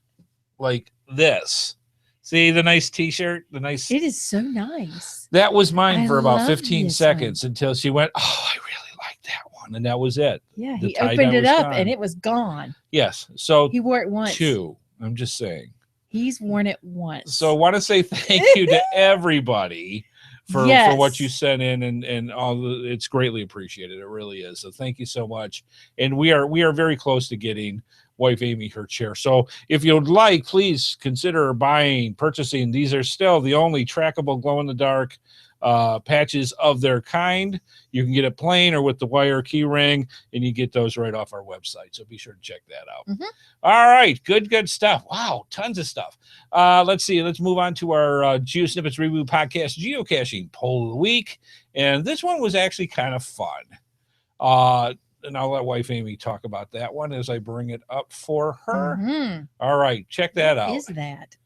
S1: like this. See the nice t-shirt, the nice.
S2: It is so nice.
S1: That was mine for about 15
S2: this
S1: seconds until she went, oh, I really like that one. And that was it.
S2: Yeah, he opened it up and it was gone.
S1: Yes. So
S2: he wore it once.
S1: Two. I'm just saying.
S2: He's worn it once.
S1: So I want to say thank you to everybody for what you sent in and all. It's greatly appreciated. It really is. So thank you so much. And we are very close to getting wife Amy her chair. So if you'd like, please consider purchasing. These are still the only trackable glow-in-the-dark patches of their kind. You can get it plain or with the wire key ring, and you get those right off our website. So be sure to check that out. All right, good stuff. Wow, tons of stuff. Let's see. Let's move on to our GeoSnippits Reboot Podcast geocaching poll of the week, and this one was actually kind of fun. And I'll let wife Amy talk about that one as I bring it up for her. All right, check that out.
S2: What is that?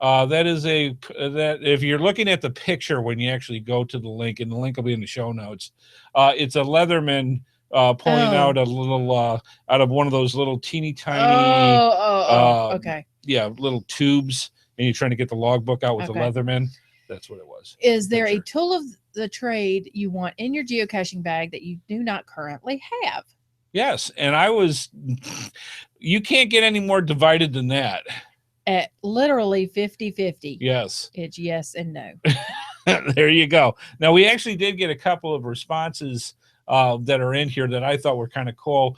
S1: That is that if you're looking at the picture when you actually go to the link, and the link will be in the show notes, it's a Leatherman pulling out a little out of one of those little teeny tiny
S2: okay.
S1: Yeah, little tubes, and you're trying to get the logbook out with the Leatherman. That's what it was.
S2: Is there a tool of the trade you want in your geocaching bag that you do not currently have?
S1: Yes, and you can't get any more divided than that.
S2: At literally 50-50.
S1: Yes.
S2: It's yes and no.
S1: There you go. Now, we actually did get a couple of responses that are in here that I thought were kind of cool.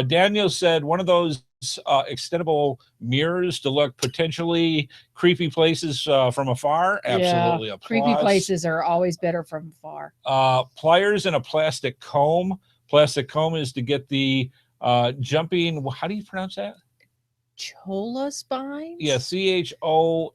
S1: Daniel said one of those extendable mirrors to look potentially creepy places from afar. Absolutely. Applause.
S2: Creepy places are always better from afar.
S1: Pliers and a plastic comb. Plastic comb is to get the jumping. How do you pronounce that?
S2: Cholla spines?
S1: Yeah, CHOLLA.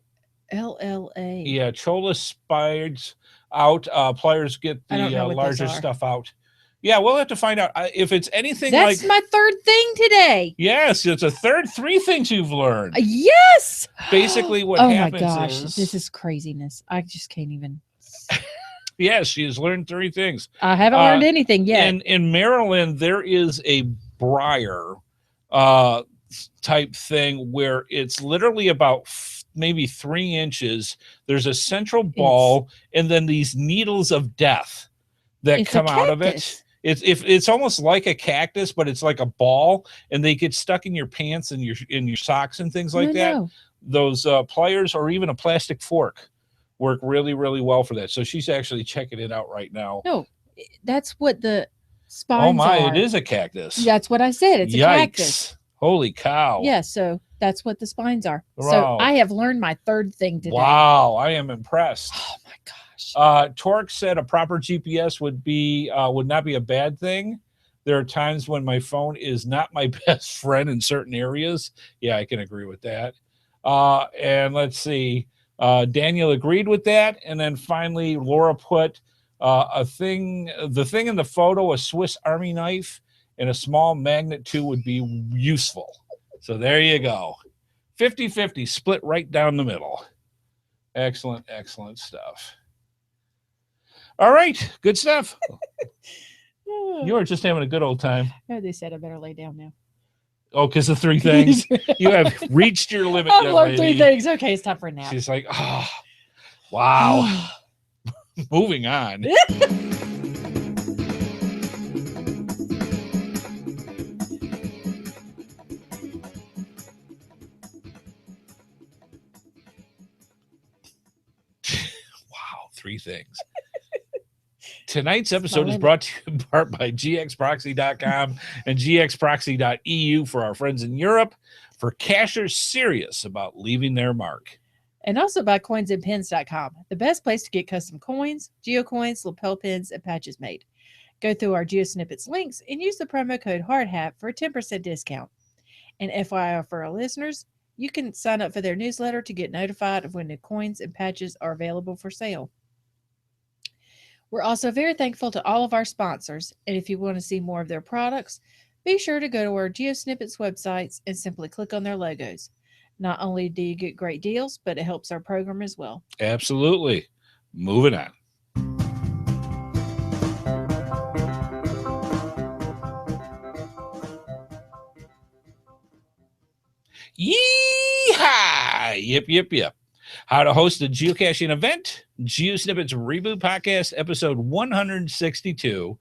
S1: Yeah, cholla spines out. Pliers get the larger stuff out. Yeah, we'll have to find out if it's anything like...
S2: That's my third thing today.
S1: Yes, it's a three things you've learned.
S2: Yes!
S1: Basically what happens is... Oh my gosh,
S2: this is craziness. I just can't even...
S1: Yes, she has learned 3 things.
S2: I haven't learned anything yet.
S1: In Maryland, there is a briar type thing where it's literally about maybe 3 inches. There's a central ball and then these needles of death that come out of it. It's almost like a cactus, but it's like a ball, and they get stuck in your pants and your socks and things like that. Those pliers or even a plastic fork work really, really well for that. So she's actually checking it out right now.
S2: No, that's what the spines
S1: Oh my,
S2: are.
S1: it is a cactus.
S2: That's what I said. It's a cactus.
S1: Holy cow.
S2: Yeah, so that's what the spines are.
S1: Wow.
S2: So I have learned my 3rd thing today.
S1: Wow, I am impressed.
S2: Oh my gosh.
S1: Torque said a proper GPS would not be a bad thing. There are times when my phone is not my best friend in certain areas. Yeah, I can agree with that. And let's see. Daniel agreed with that. And then finally, Laura put the thing in the photo, a Swiss Army knife and a small magnet too would be useful. So there you go. 50-50, split right down the middle. Excellent, excellent stuff. All right, good stuff. You were just having a good old time.
S2: Oh, they said I better lay down now.
S1: Oh, because of 3 things. You have reached your limit.
S2: I've learned 3 things. Okay, it's time for a nap.
S1: She's like, oh, wow. Moving on. Wow, 3 things. Tonight's episode is brought to you in part by gxproxy.com and gxproxy.eu for our friends in Europe, for cachers serious about leaving their mark.
S2: And also by coinsandpins.com, the best place to get custom coins, geocoins, lapel pins, and patches made. Go through our GeoSnippits links and use the promo code HeadHardHat for a 10% discount. And FYI for our listeners, you can sign up for their newsletter to get notified of when the coins and patches are available for sale. We're also very thankful to all of our sponsors, and if you want to see more of their products, be sure to go to our GeoSnippits websites and simply click on their logos. Not only do you get great deals, but it helps our program as well.
S1: Absolutely. Moving on. Yee-haw! Yep. How to host a geocaching event, GeoSnippits Reboot Podcast, episode 162.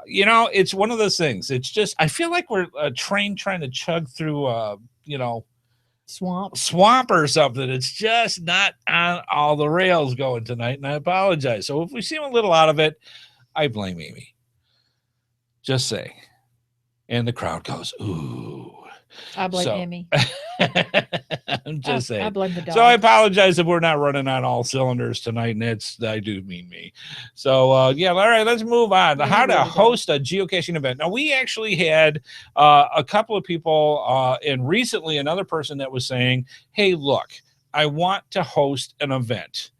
S1: You know, it's one of those things. It's just, I feel like we're a train trying to chug through, swamp or something. It's just not on all the rails going tonight, and I apologize. So if we seem a little out of it, I blame Amy. Just saying. And the crowd goes, ooh.
S2: I blame
S1: So-
S2: Emmy.
S1: I'm just
S2: I
S1: saying.
S2: blame the dog.
S1: So I apologize if we're not running on all cylinders tonight, and I do mean me. So yeah, all right, let's move on.
S2: Yeah,
S1: How to
S2: really does.
S1: host a geocaching event. Now we actually had a couple of people, and recently another person that was saying, "Hey, look, I want to host an event.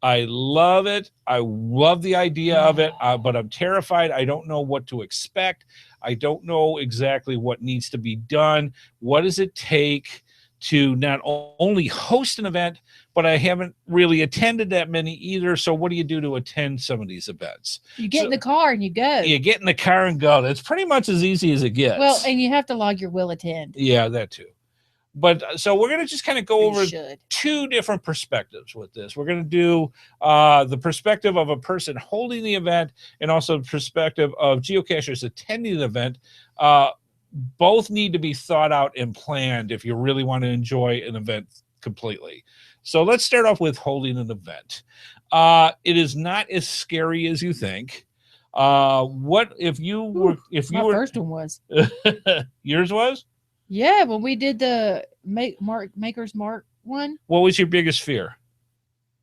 S1: I love it. I love the idea of it, but I'm terrified. I don't know what to expect. I don't know exactly what needs to be done. What does it take to not only host an event, but I haven't really attended that many either. So what do you do to attend some of these events?
S2: You get in the car and you go.
S1: You get in the car and go. That's pretty much as easy as it gets.
S2: Well, and you have to log your will attend.
S1: Yeah, that too. But so we're going to just kind of go
S2: You
S1: over
S2: should.
S1: two different perspectives with this. We're going to do the perspective of a person holding the event and also the perspective of geocachers attending the event. Both need to be thought out and planned if you really want to enjoy an event completely. So let's start off with holding an event. It is not as scary as you think. What if you were? If you
S2: My
S1: were,
S2: first one was.
S1: yours was?
S2: Yeah, when we did the Maker's Mark one,
S1: What was your biggest fear?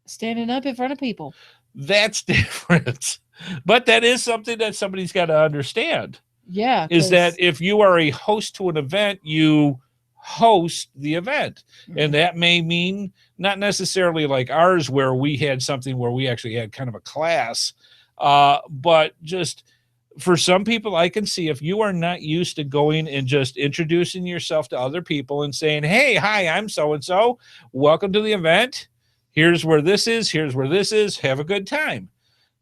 S2: standing up in front of people.
S1: That's different. But that is something that somebody's got to understand.
S2: Yeah.
S1: Is
S2: 'cause-
S1: that if you are a host to an event, you host the event. And that may mean not necessarily like ours, where we had something where we actually had kind of a class, but just for some people, I can see if you are not used to going and just introducing yourself to other people and saying, "Hey, hi, I'm so-and-so. Welcome to the event. Here's where this is. Here's where this is. Have a good time."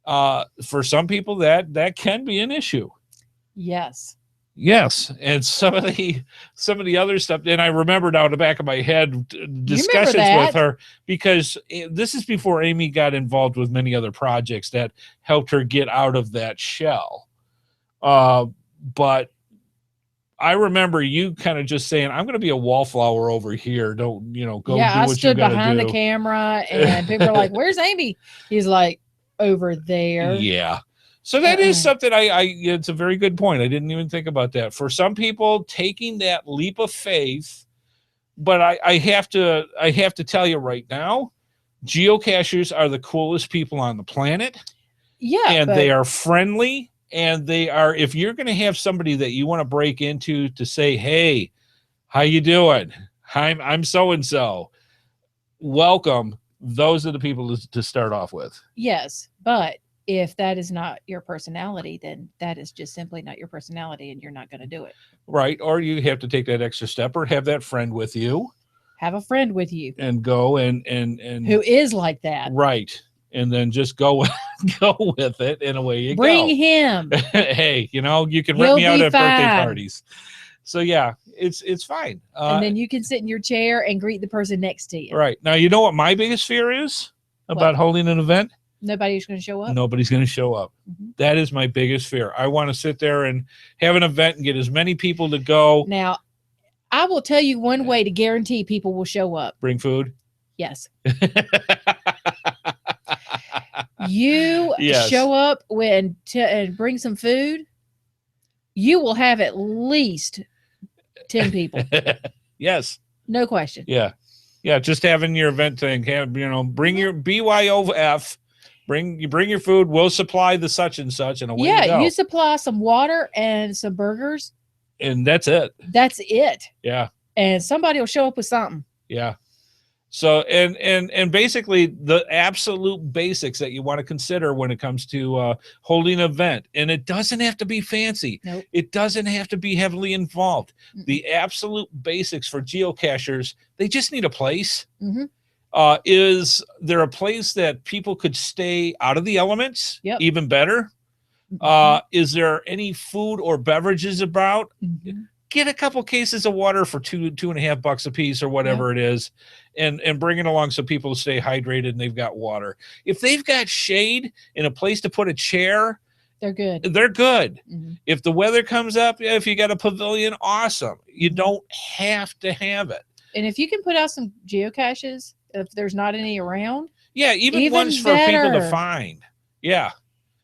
S1: For some people, that can be an issue.
S2: Yes.
S1: Yes, and some of the other stuff, and I remember now in the back of my head discussions
S2: that.
S1: with her, because this is before Amy got involved with many other projects that helped her get out of that shell. But I remember you kind of just saying, "I'm going to be a wallflower over here. Don't go
S2: Yeah,
S1: do
S2: I
S1: what
S2: stood
S1: you got to
S2: behind
S1: do."
S2: the camera and people were like, "Where's Amy?" He's like, "Over there."
S1: Yeah. So that is something it's a very good point. I didn't even think about that. For some people, taking that leap of faith, but I have to tell you right now, geocachers are the coolest people on the planet.
S2: Yeah.
S1: And
S2: but
S1: they are friendly, and they are, if you're going to have somebody that you want to break into to say, "Hey, how you doing? I'm so-and-so. Welcome." Those are the people to start off with.
S2: yes, but if that is not your personality, then that is just simply not your personality and you're not going to do it.
S1: Right. Or you have to take that extra step or have that friend with you
S2: Have a friend with you
S1: and go and
S2: who is like that.
S1: right. And then just go with it, and away you
S2: Bring
S1: go.
S2: him.
S1: Hey, you can
S2: He'll
S1: rent me out
S2: be
S1: at birthday
S2: fine.
S1: parties. So yeah, it's fine.
S2: And then you can sit in your chair and greet the person next to you.
S1: Right. Now, you know what my biggest fear is about holding an event?
S2: Nobody's going to show up.
S1: Nobody's going to show up.
S2: Mhm.
S1: That is my biggest fear. I want to sit there and have an event and get as many people to go.
S2: Now, I will tell you one way to guarantee people will show up.
S1: Bring food.
S2: Yes. You
S1: Yes.
S2: show up and bring some food, you will have at least 10 people.
S1: Yes.
S2: No question.
S1: Yeah. Yeah. Just having your event thing. Bring your BYOF. Bring your food. We'll supply the such and such, and away you
S2: Yeah,
S1: go.
S2: you supply some water and some burgers.
S1: And that's it.
S2: That's it.
S1: Yeah.
S2: And somebody will show up with something.
S1: Yeah. So and basically the absolute basics that you want to consider when it comes to holding an event, and it doesn't have to be fancy.
S2: Nope.
S1: It doesn't have to be heavily involved.
S2: Mm-mm.
S1: The absolute basics for geocachers, they just need a place.
S2: Mhm.
S1: Is there a place that people could stay out of the elements?
S2: Yep.
S1: Even better.
S2: Mhm.
S1: Is there any food or beverages about?
S2: Mhm.
S1: Get a couple cases of water for $2.50 a piece or whatever it is, and bring it along so people stay hydrated and they've got water. If they've got shade and a place to put a chair,
S2: They're good.
S1: they're good.
S2: Mhm.
S1: If the weather comes up, if you got a pavilion, awesome. You don't have to have it.
S2: And if you can put out some geocaches, if there's not any around,
S1: Yeah, even
S2: Even
S1: ones for people to
S2: better.
S1: find. Yeah.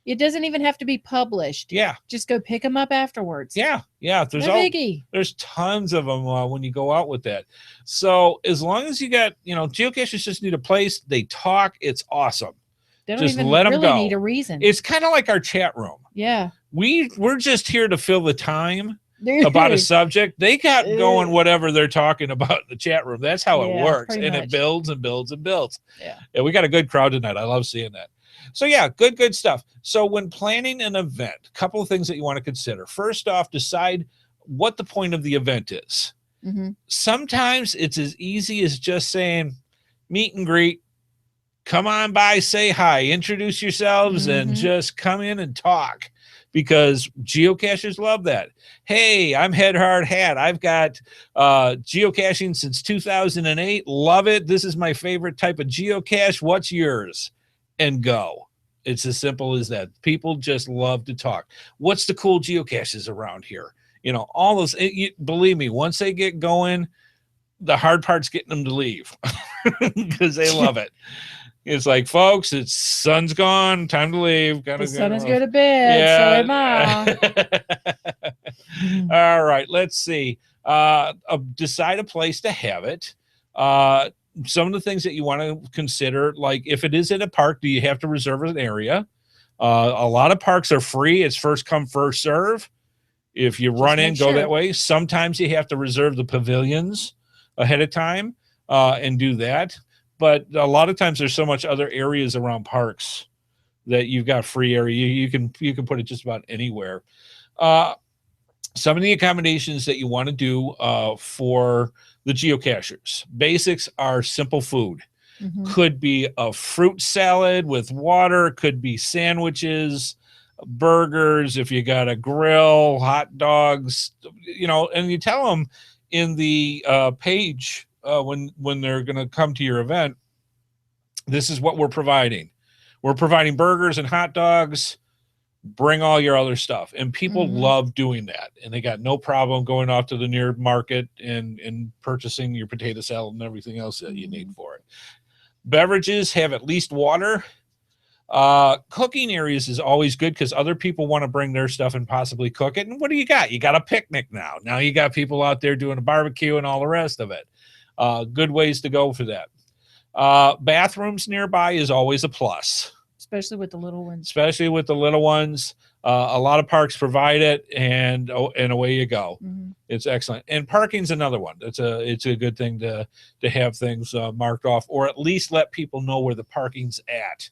S2: It doesn't even have to be published.
S1: Yeah.
S2: Just go pick them up afterwards.
S1: Yeah. Yeah.
S2: No biggie.
S1: There's tons of them when you go out with that. So as long as you got, geocachers just need a place. They talk. It's awesome.
S2: They don't
S1: Just
S2: even
S1: let 'em
S2: really
S1: go.
S2: need a reason.
S1: It's kind of like our chat room.
S2: Yeah.
S1: We're just here to fill the time about a subject. They got going whatever they're talking about in the chat room. That's how it works. And it builds and builds and builds. Yeah, we got a good crowd tonight. I love seeing that. So yeah, good stuff. So when planning an event, a couple of things that you want to consider. First off, decide what the point of the event is. Sometimes it's as easy as just saying meet and greet. Come on by, say hi, introduce yourselves, and just come in and talk, because geocachers love that. Hey, I'm HeadHardHat. I've got geocaching since 2008. Love it. This is my favorite type of geocache. What's yours? And go. It's as simple as that. People just love to talk. What's the cool geocaches around here? All those, believe me, once they get going, the hard part's getting them to leave because they love it. It's like, folks, it's sun's gone, time to leave.
S2: The sun is go to bed.
S1: Yeah.
S2: So am I.
S1: All right, let's see. Decide a place to have it. Some of the things that you want to consider, like if it is in a park, do you have to reserve an area? A lot of parks are free. It's first come, first serve. If you run in, go that way. Sometimes you have to reserve the pavilions ahead of time and do that. But a lot of times there's so much other areas around parks that you've got free area. You can put it just about anywhere. Some of the accommodations that you want to do for the geocachers. Basics are simple food. Could be a fruit salad with water, could be sandwiches, burgers, if you got a grill, hot dogs, and you tell them in the page when they're going to come to your event, this is what we're providing. We're providing burgers and hot dogs. Bring all your other stuff. And people love doing that. And they got no problem going off to the near market and purchasing your potato salad and everything else that you need for it. Beverages have at least water. Cooking areas is always good because other people want to bring their stuff and possibly cook it. And what do you got? You got a picnic now. Now you got people out there doing a barbecue and all the rest of it. Good ways to go for that. Bathrooms nearby is always a plus.
S2: Especially with the little ones.
S1: A lot of parks provide it, and away you go. It's excellent. And parking's another one. It's a good thing to have things marked off, or at least let people know where the parking's at,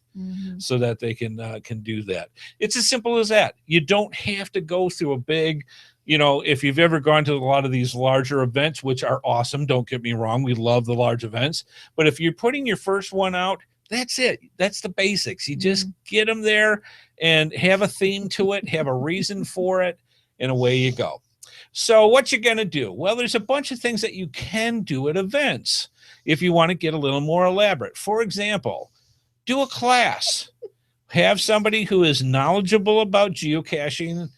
S1: so that they can do that. It's as simple as that. You don't have to go through a big, if you've ever gone to a lot of these larger events, which are awesome, don't get me wrong, we love the large events, but if you're putting your first one out, that's it. That's the basics. You just get them there and have a theme to it, have a reason for it, and away you go. So what you're going to do? Well, there's a bunch of things that you can do at events if you want to get a little more elaborate. For example, do a class. Have somebody who is knowledgeable about geocaching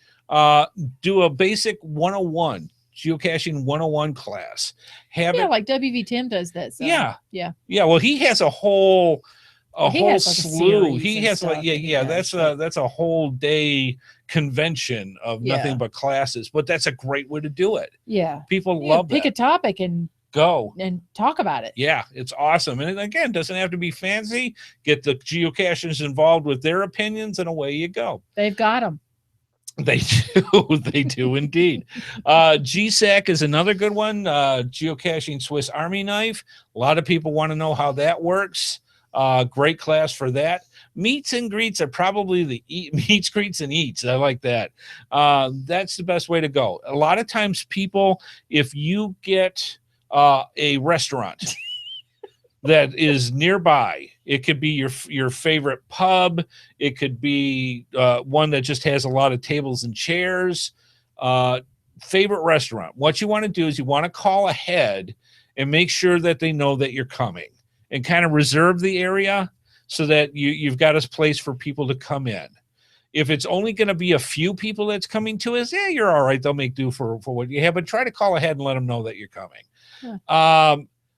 S1: do a basic 101. Geocaching 101 class.
S2: Like WV Tim does that. So. Yeah.
S1: Well, he has a whole slew. He has that's a whole day convention of nothing but classes. But that's a great way to do it.
S2: Yeah,
S1: people love
S2: pick a topic and
S1: go
S2: and talk about it.
S1: Yeah, it's awesome. And again, doesn't have to be fancy. Get the geocachers involved with their opinions, and away you go.
S2: They've got them.
S1: They do. They do indeed. GSAC is another good one. Geocaching Swiss Army knife. A lot of people want to know how that works. Great class for that. Meets and greets are probably the meets, greets, and eats. I like that. That's the best way to go. A lot of times people, if you get a restaurant that is nearby, it could be your favorite pub. It could be one that just has a lot of tables and chairs. Favorite restaurant. What you want to do is you want to call ahead and make sure that they know that you're coming, and kind of reserve the area so that you've got a place for people to come in. If it's only going to be a few people that's coming to us, you're all right. They'll make do for what you have, but try to call ahead and let them know that you're coming. Yeah.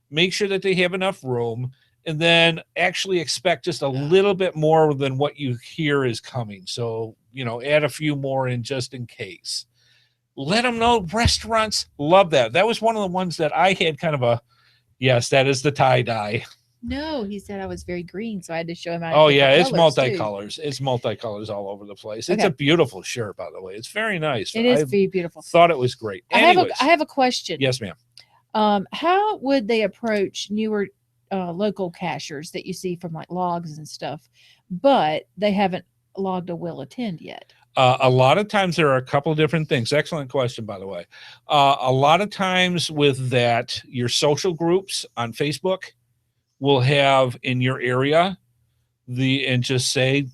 S1: Make sure that they have enough room. and then actually expect just a little bit more than what you hear is coming. So, add a few more in just in case. Let them know. Restaurants love that. That was one of the ones that I had kind of yes, that is the tie-dye.
S3: No, he said I was very green, so I had to show him.
S1: Oh yeah, it's multicolors. It's multicolors all over the place. It's
S3: Okay.
S1: a beautiful shirt, by the way. It's very nice.
S2: It is very beautiful.
S1: Thought it was great.
S2: I have a question.
S1: Yes, ma'am.
S2: How would they approach newer local cachers that you see from like logs and stuff, but they haven't logged a will attend yet?
S1: A lot of times there are a couple of different things. Excellent question, by the way. A lot of times with that, your social groups on Facebook will have in your area and just say,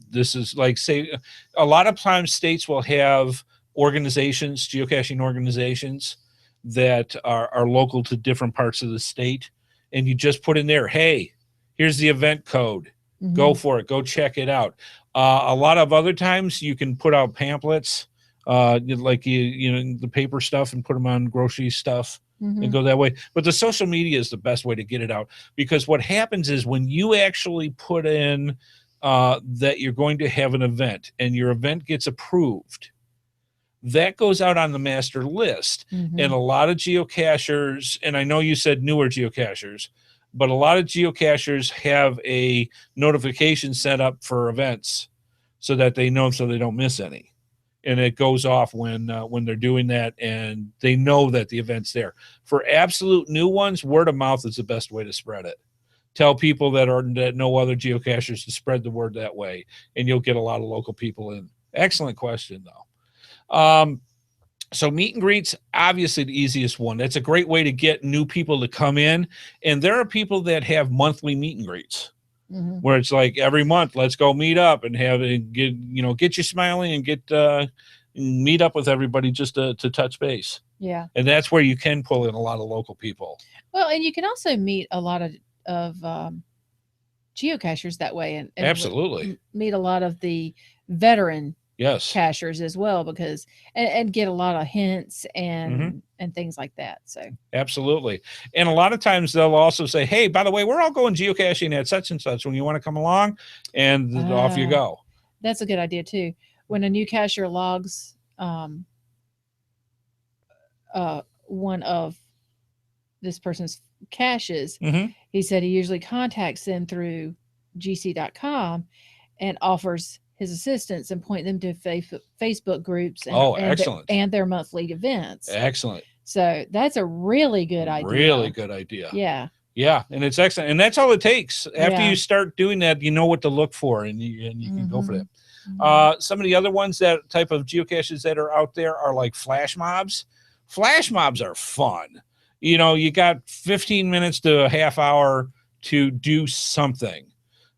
S1: this is like, say, a lot of times states will have organizations, geocaching organizations that are local to different parts of the state. And you just put in there, hey, here's the event code.
S2: Mm-hmm.
S1: Go for it. Go check it out. A lot of other times you can put out pamphlets, like the paper stuff, and put them on grocery stuff.
S2: Mm-hmm.
S1: And go that way. But the social media is the best way to get it out, because what happens is when you actually put in that you're going to have an event and your event gets approved, that goes out on the master list.
S2: Mm-hmm.
S1: And a lot of geocachers, and I know you said newer geocachers, but a lot of geocachers have a notification set up for events so that they know, so they don't miss any. And it goes off when they're doing that, and they know that the event's there. For absolute new ones, word of mouth is the best way to spread it. Tell people that know other geocachers to spread the word that way, and you'll get a lot of local people in. Excellent question, though. So meet and greets, obviously the easiest one. That's a great way to get new people to come in. And there are people that have monthly meet and greets. Mm-hmm. Where it's like every month, let's go meet up and get you smiling and meet up with everybody just to touch base.
S2: Yeah.
S1: And that's where you can pull in a lot of local people.
S2: Well, and you can also meet a lot of geocachers that way, and
S1: absolutely
S2: meet a lot of the veteran
S1: yes
S2: cachers as well, because and get a lot of hints and things like that. So
S1: absolutely. And a lot of times they'll also say, hey, by the way, we're all going geocaching at such and such when you want to come along, and off you go.
S2: That's a good idea too. When a new cacher logs one of this person's caches, he said he usually contacts them through gc.com and offers his assistance and point them to Facebook groups and their monthly events.
S1: Excellent.
S2: So that's a really good idea.
S1: Really good idea.
S2: Yeah.
S1: Yeah, and it's excellent. And that's all it takes. After you start doing that, you know what to look for, and you can go for that. Mm-hmm. Some of the other ones, that type of geocaches that are out there, are like flash mobs. Flash mobs are fun. You got 15 minutes to a half hour to do something.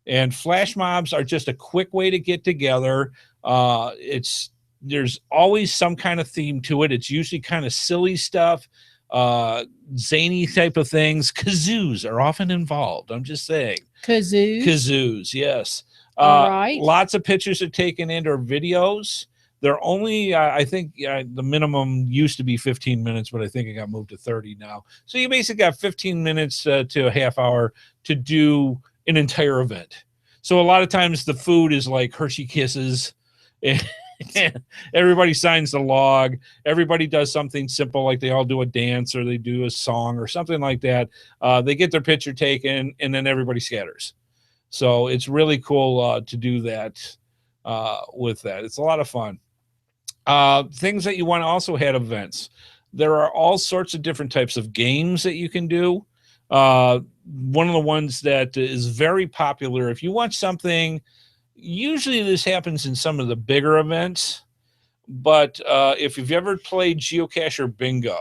S1: And flash mobs are just a quick way to get together. There's always some kind of theme to it. It's usually kind of silly stuff, zany type of things. Kazoos are often involved. I'm just saying. Kazoos, yes.
S2: All right.
S1: Lots of pictures are taken in, or videos. They're only, I think the minimum used to be 15 minutes, but I think it got moved to 30 now. So you basically got 15 minutes to a half hour to do an entire event. So a lot of times the food is like Hershey Kisses. Everybody signs the log. Everybody does something simple, like they all do a dance or they do a song or something like that. They get their picture taken, and then everybody scatters. So it's really cool to do that with that. It's a lot of fun. Things that you want to also have events. There are all sorts of different types of games that you can do. One of the ones that is very popular, if you want something, usually this happens in some of the bigger events, but if you've ever played Geocacher Bingo,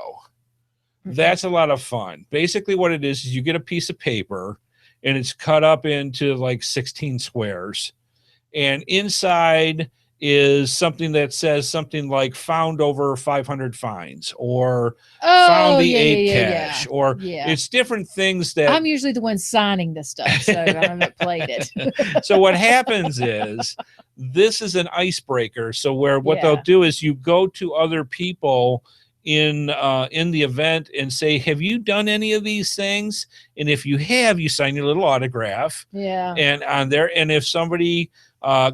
S1: that's a lot of fun. Basically what it is you get a piece of paper, and it's cut up into like 16 squares, and inside is something that says something like found over 500 finds, or found the 8 cache, or it's different things that
S2: I'm usually the one signing this stuff, so I haven't played it.
S1: So what happens is this is an icebreaker. So what they'll do is you go to other people in the event and say, have you done any of these things? And if you have, you sign your little autograph.
S2: Yeah.
S1: And on there, and if somebody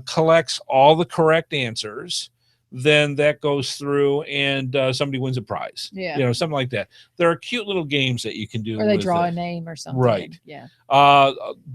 S1: collects all the correct answers, then that goes through and somebody wins a prize.
S2: Yeah.
S1: You know, something like that. There are cute little games that you can do.
S2: Or they
S1: with
S2: draw
S1: it.
S2: a name or something.
S1: Right.
S2: Yeah.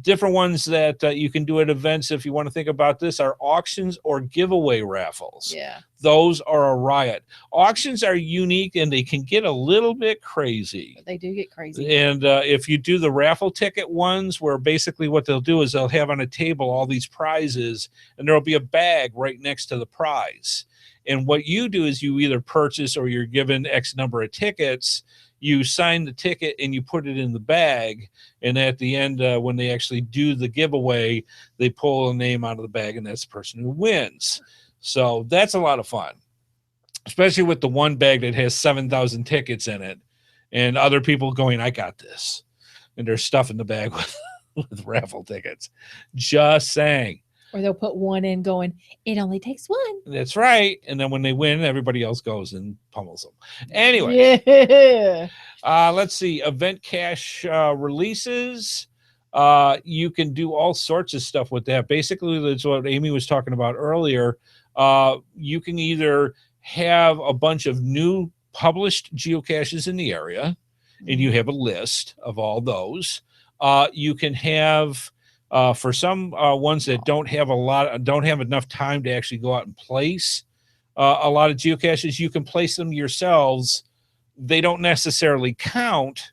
S1: Different ones that you can do at events, if you want to think about this, are auctions or giveaway raffles.
S2: Yeah.
S1: Those are a riot. Auctions are unique and they can get a little bit crazy.
S2: They do get crazy.
S1: And if you do the raffle ticket ones, where basically what they'll do is they'll have on a table all these prizes, and there'll be a bag right next to the prize. And what you do is you either purchase or you're given X number of tickets. You sign the ticket and you put it in the bag. And at the end, when they actually do the giveaway, they pull a name out of the bag, and that's the person who wins. So that's a lot of fun, especially with the one bag that has 7,000 tickets in it and other people going, I got this. And there's stuff in the bag with raffle tickets. Just saying.
S2: Or they'll put one in going, it only takes one.
S1: That's right. And then when they win, everybody else goes and pummels them. Anyway.
S2: Yeah.
S1: Let's see. Event cash releases. You can do all sorts of stuff with that. Basically, that's what Amy was talking about earlier. You can either have a bunch of new published geocaches in the area, and you have a list of all those. You can have... for some ones that don't have enough time to actually go out and place a lot of geocaches, you can place them yourselves. They don't necessarily count,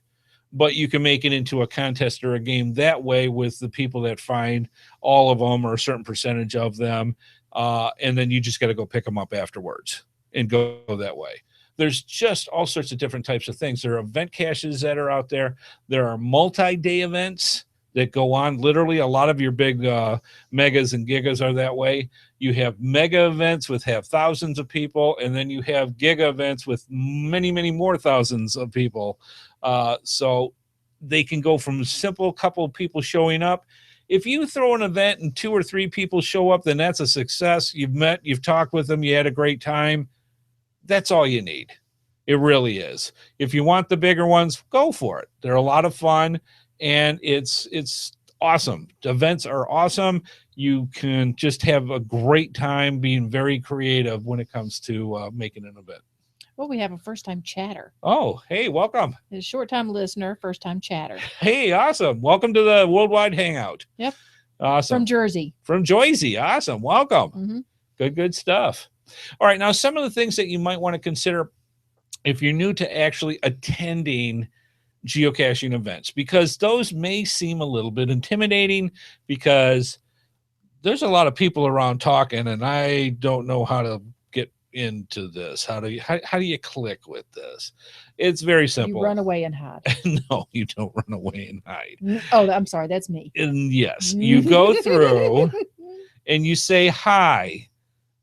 S1: but you can make it into a contest or a game that way with the people that find all of them or a certain percentage of them. And then you just got to go pick them up afterwards and go that way. There's just all sorts of different types of things. There are event caches that are out there. There are multi-day events that go on. Literally, a lot of your big megas and gigas are that way. You have mega events with have thousands of people, and then you have giga events with many, many more thousands of people. So they can go from simple couple of people showing up. If you throw an event and 2 or 3 people show up, then that's a success. You've met, you've talked with them, you had a great time. That's all you need. It really is. If you want the bigger ones, go for it. They're a lot of fun. And it's awesome. Events are awesome. You can just have a great time being very creative when it comes to making an event.
S2: Well, we have a first-time chatter.
S1: Oh, hey, welcome.
S2: A short-time listener, first-time chatter.
S1: Hey, awesome. Welcome to the Worldwide Hangout.
S2: Yep.
S1: Awesome.
S2: From Jersey.
S1: From Jersey. Awesome. Welcome.
S2: Mm-hmm.
S1: Good stuff. All right. Now, some of the things that you might want to consider if you're new to actually attending geocaching events, because those may seem a little bit intimidating because there's a lot of people around talking and I don't know how to get into this. How do you click with this? It's very simple.
S2: You run away and hide.
S1: No, you don't run away and hide.
S2: Oh, I'm sorry. That's me.
S1: And yes, you go through and you say, hi,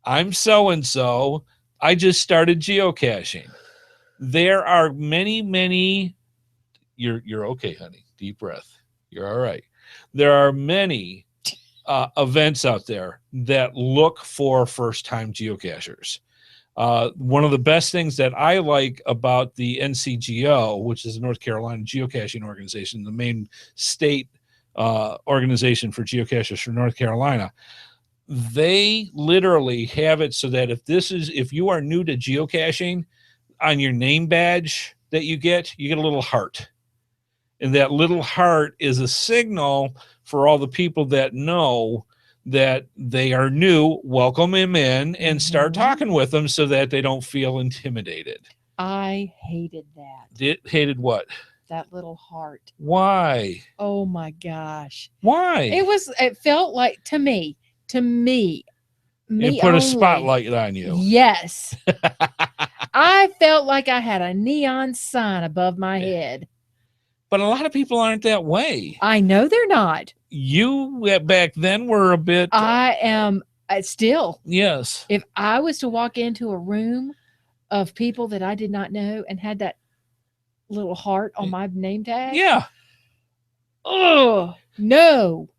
S1: I'm so-and-so. I just started geocaching. There are many You're okay, honey. Deep breath. You're all right. There are many events out there that look for first-time geocachers. One of the best things that I like about the NCGO, which is the North Carolina Geocaching Organization, the main state organization for geocachers for North Carolina, they literally have it so that if you are new to geocaching, on your name badge that you get a little heart. And that little heart is a signal for all the people that know that they are new. Welcome them in and start talking with them so that they don't feel intimidated.
S2: I hated that.
S1: Hated what?
S2: That little heart.
S1: Why?
S2: Oh my gosh.
S1: Why?
S2: It felt like to me,
S1: it put a spotlight on you.
S2: Yes. I felt like I had a neon sign above my head.
S1: But a lot of people aren't that way.
S2: I know they're not.
S1: You back then were a bit.
S2: I am still.
S1: Yes.
S2: If I was to walk into a room of people that I did not know and had that little heart on my name tag.
S1: Yeah.
S2: Oh, no.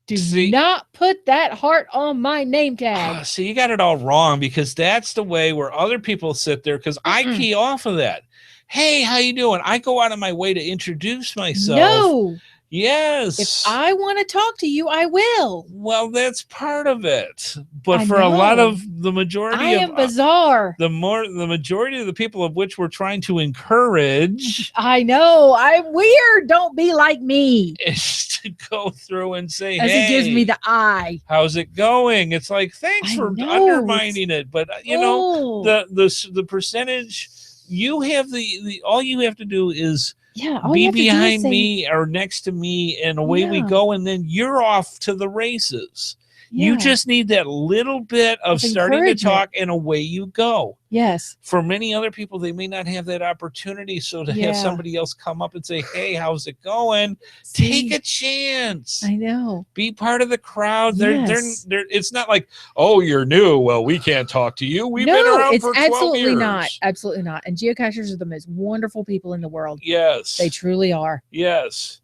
S2: Do
S1: See-
S2: not put that heart on my name tag.
S1: See, you got it all wrong, because that's the way where other people sit there, because I
S2: Mm-mm.
S1: key off of that. Hey, how you doing? I go out of my way to introduce myself.
S2: No.
S1: Yes.
S2: If I want to talk to you, I will.
S1: Well, that's part of it. But
S2: I
S1: for a lot
S2: know.
S1: of the majority
S2: I
S1: of
S2: am bizarre.
S1: the majority of the people of which we're trying to encourage
S2: I know. I'm weird. Don't be like me.
S1: is to go through and say,
S2: As
S1: hey,
S2: he gives me the eye.
S1: how's it going? It's like, thanks
S2: I
S1: for
S2: know,
S1: undermining it. But you know,
S2: Oh,
S1: the percentage, you have the all you have to do is
S2: yeah. all
S1: be
S2: you have to do is
S1: behind
S2: say,
S1: me or next to me, and away we
S2: Yeah.
S1: go, and then you're off to the races. You
S2: yeah,
S1: just need that little bit of
S2: Of
S1: starting to
S2: encouragement.
S1: talk, and away you go.
S2: yes.
S1: For many other people, they may not have that opportunity. So to
S2: Yeah.
S1: have somebody else come up and say, hey, how's it going? Take
S2: See,
S1: a chance.
S2: I know.
S1: Be part of the crowd.
S2: Yes.
S1: They're it's not like, oh, you're new. Well, we can't talk to you. We've been
S2: No,
S1: around
S2: it's
S1: for 12
S2: absolutely
S1: years.
S2: not. Absolutely not. And geocachers are the most wonderful people in the world.
S1: Yes.
S2: They truly are.
S1: Yes.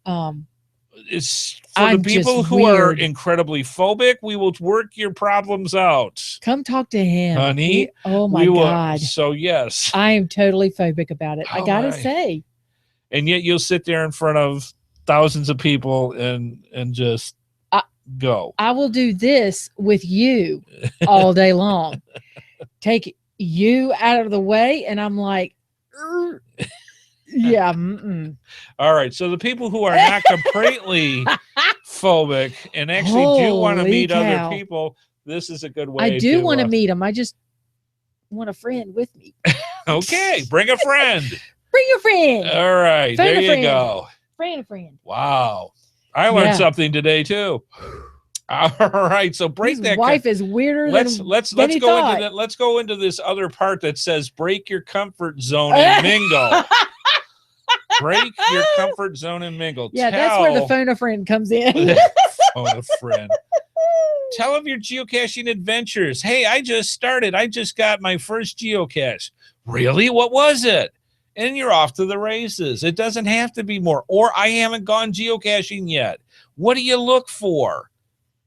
S1: It's for
S2: I'm
S1: the people
S2: just
S1: who are
S2: weird.
S1: incredibly phobic. We will work your problems out,
S2: Come talk to him,
S1: honey.
S2: Oh my
S1: we will.
S2: God.
S1: So yes,
S2: I am totally phobic about it. I
S1: Oh,
S2: gotta
S1: my.
S2: say.
S1: and yet you'll sit there in front of thousands of people and just go.
S2: I will do this with you all day long. Take you out of the way, and I'm like, "Er." Yeah.
S1: All right. So the people who are not completely phobic and actually do want to
S2: Holy
S1: meet other
S2: cow.
S1: people, this is a good way.
S2: I do want to meet him. I just want a friend with me.
S1: Okay, bring a friend.
S2: Bring your friend.
S1: All right,
S2: Phone a
S1: there you
S2: friend.
S1: go.
S2: A friend.
S1: Wow, I learned
S2: Yeah.
S1: something today too. All right, so break
S2: His
S1: that.
S2: wife is weirder
S1: Let's
S2: than
S1: let's
S2: than he
S1: go
S2: thought.
S1: into that. Let's go into this other part that says break your comfort zone and mingle. Break your comfort zone and mingle.
S2: Yeah, that's where the
S1: Tell-
S2: phone a friend comes in.
S1: phone a friend. Tell of your geocaching adventures. Hey, I just started. I just got my first geocache. Really? What was it? And you're off to the races. It doesn't have to be more. Or I haven't gone geocaching yet. What do you look for?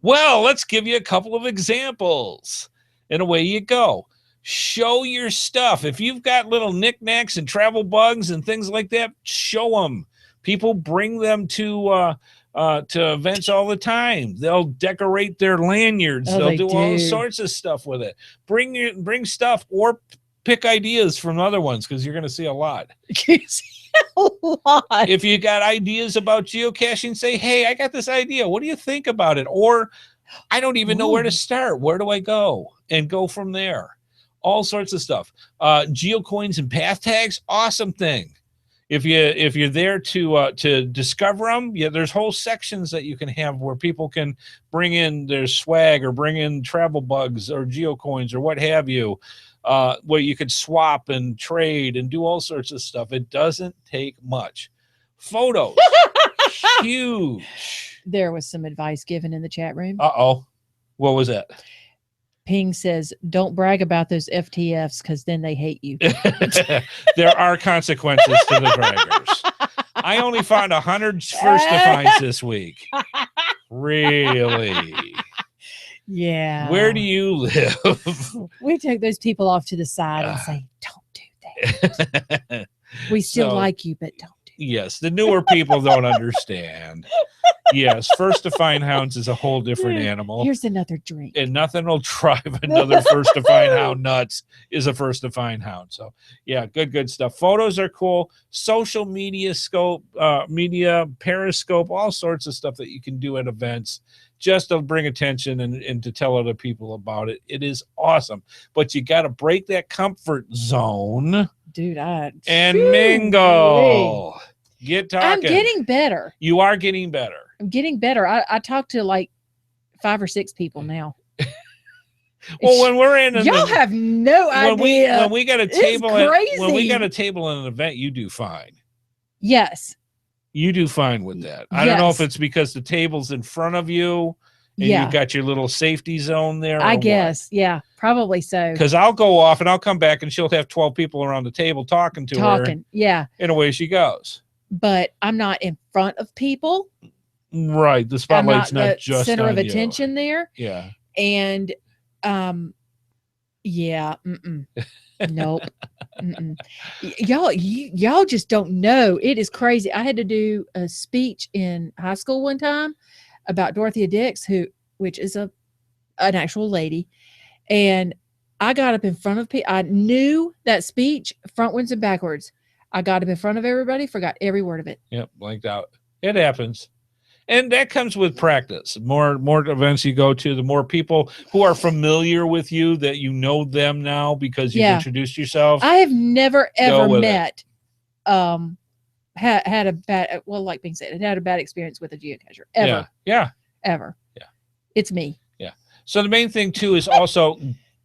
S1: Well, let's give you a couple of examples. And away you go. Show your stuff. If you've got little knickknacks and travel bugs and things like that, show them. People bring them to events all the time. They'll decorate their lanyards.
S2: Oh,
S1: They'll
S2: they
S1: do all
S2: do.
S1: sorts of stuff with it. Bring stuff, or pick ideas from other ones, because you're going to see a lot.
S2: A lot.
S1: If you got ideas about geocaching, say, hey, I got this idea. What do you think about it? Or I don't even know where to
S2: Ooh.
S1: start. Where do I go? And go from there. All sorts of stuff. Geocoins and path tags, awesome thing. If you're there to discover them, yeah, there's whole sections that you can have where people can bring in their swag or bring in travel bugs or geocoins or what have you, where you could swap and trade and do all sorts of stuff. It doesn't take much. Photos, huge.
S2: There was some advice given in the chat room.
S1: Uh-oh. What was that?
S2: Ping says, don't brag about those FTFs because then they hate you.
S1: There are consequences to the braggers. I only found 100 first defines this week. Really?
S2: Yeah.
S1: Where do you live?
S2: We take those people off to the side and say, don't do that. We still
S1: So,
S2: like you, but don't do
S1: yes, the newer people don't understand. Yes, first to find hounds is a whole different
S2: Yeah.
S1: animal.
S2: Here's another drink.
S1: And nothing will drive another first to find hound nuts is a first to find hound. So yeah, good stuff. Photos are cool. Social media scope, media, Periscope, all sorts of stuff that you can do at events just to bring attention and to tell other people about it. It is awesome. But you got to break that comfort zone
S2: Dude,
S1: and
S2: Phew,
S1: mingle. Get talking.
S2: I'm getting better.
S1: You are getting better.
S2: I'm getting better. I talk to like 5 or 6 people now.
S1: Well, when we're in
S2: Y'all have no idea.
S1: when we got a
S2: It's
S1: table when we
S2: crazy.
S1: got a table in an event, you do fine.
S2: Yes.
S1: You do fine with that. I don't know if
S2: Yes.
S1: it's because the table's in front of you and
S2: Yeah.
S1: you got your little safety zone there.
S2: I guess. Yeah, probably so.
S1: Because I'll go off and I'll come back and she'll have 12 people around the table talking to her,
S2: Talking. Yeah.
S1: and away she goes.
S2: But I'm not in front of people.
S1: Right. The
S2: I'm
S1: spotlight's
S2: not
S1: not
S2: the
S1: just
S2: center of
S1: on you.
S2: attention there.
S1: Yeah.
S2: And yeah, nope. Y'all just don't know. It is crazy. I had to do a speech in high school one time about Dorothea Dix, which is an actual lady, and I got up in front of people. I knew that speech frontwards and backwards. I got up in front of everybody, forgot every word of it.
S1: Yep. Blanked out. It happens. And that comes with practice. More events you go to, the more people who are familiar with you, that you know them now because you've introduced yourself.
S2: I have never ever
S1: with
S2: met had a bad, well, like being said, had a bad experience with a geocacher ever.
S1: Yeah.
S2: Ever.
S1: Yeah.
S2: It's me.
S1: Yeah. So the main thing too is also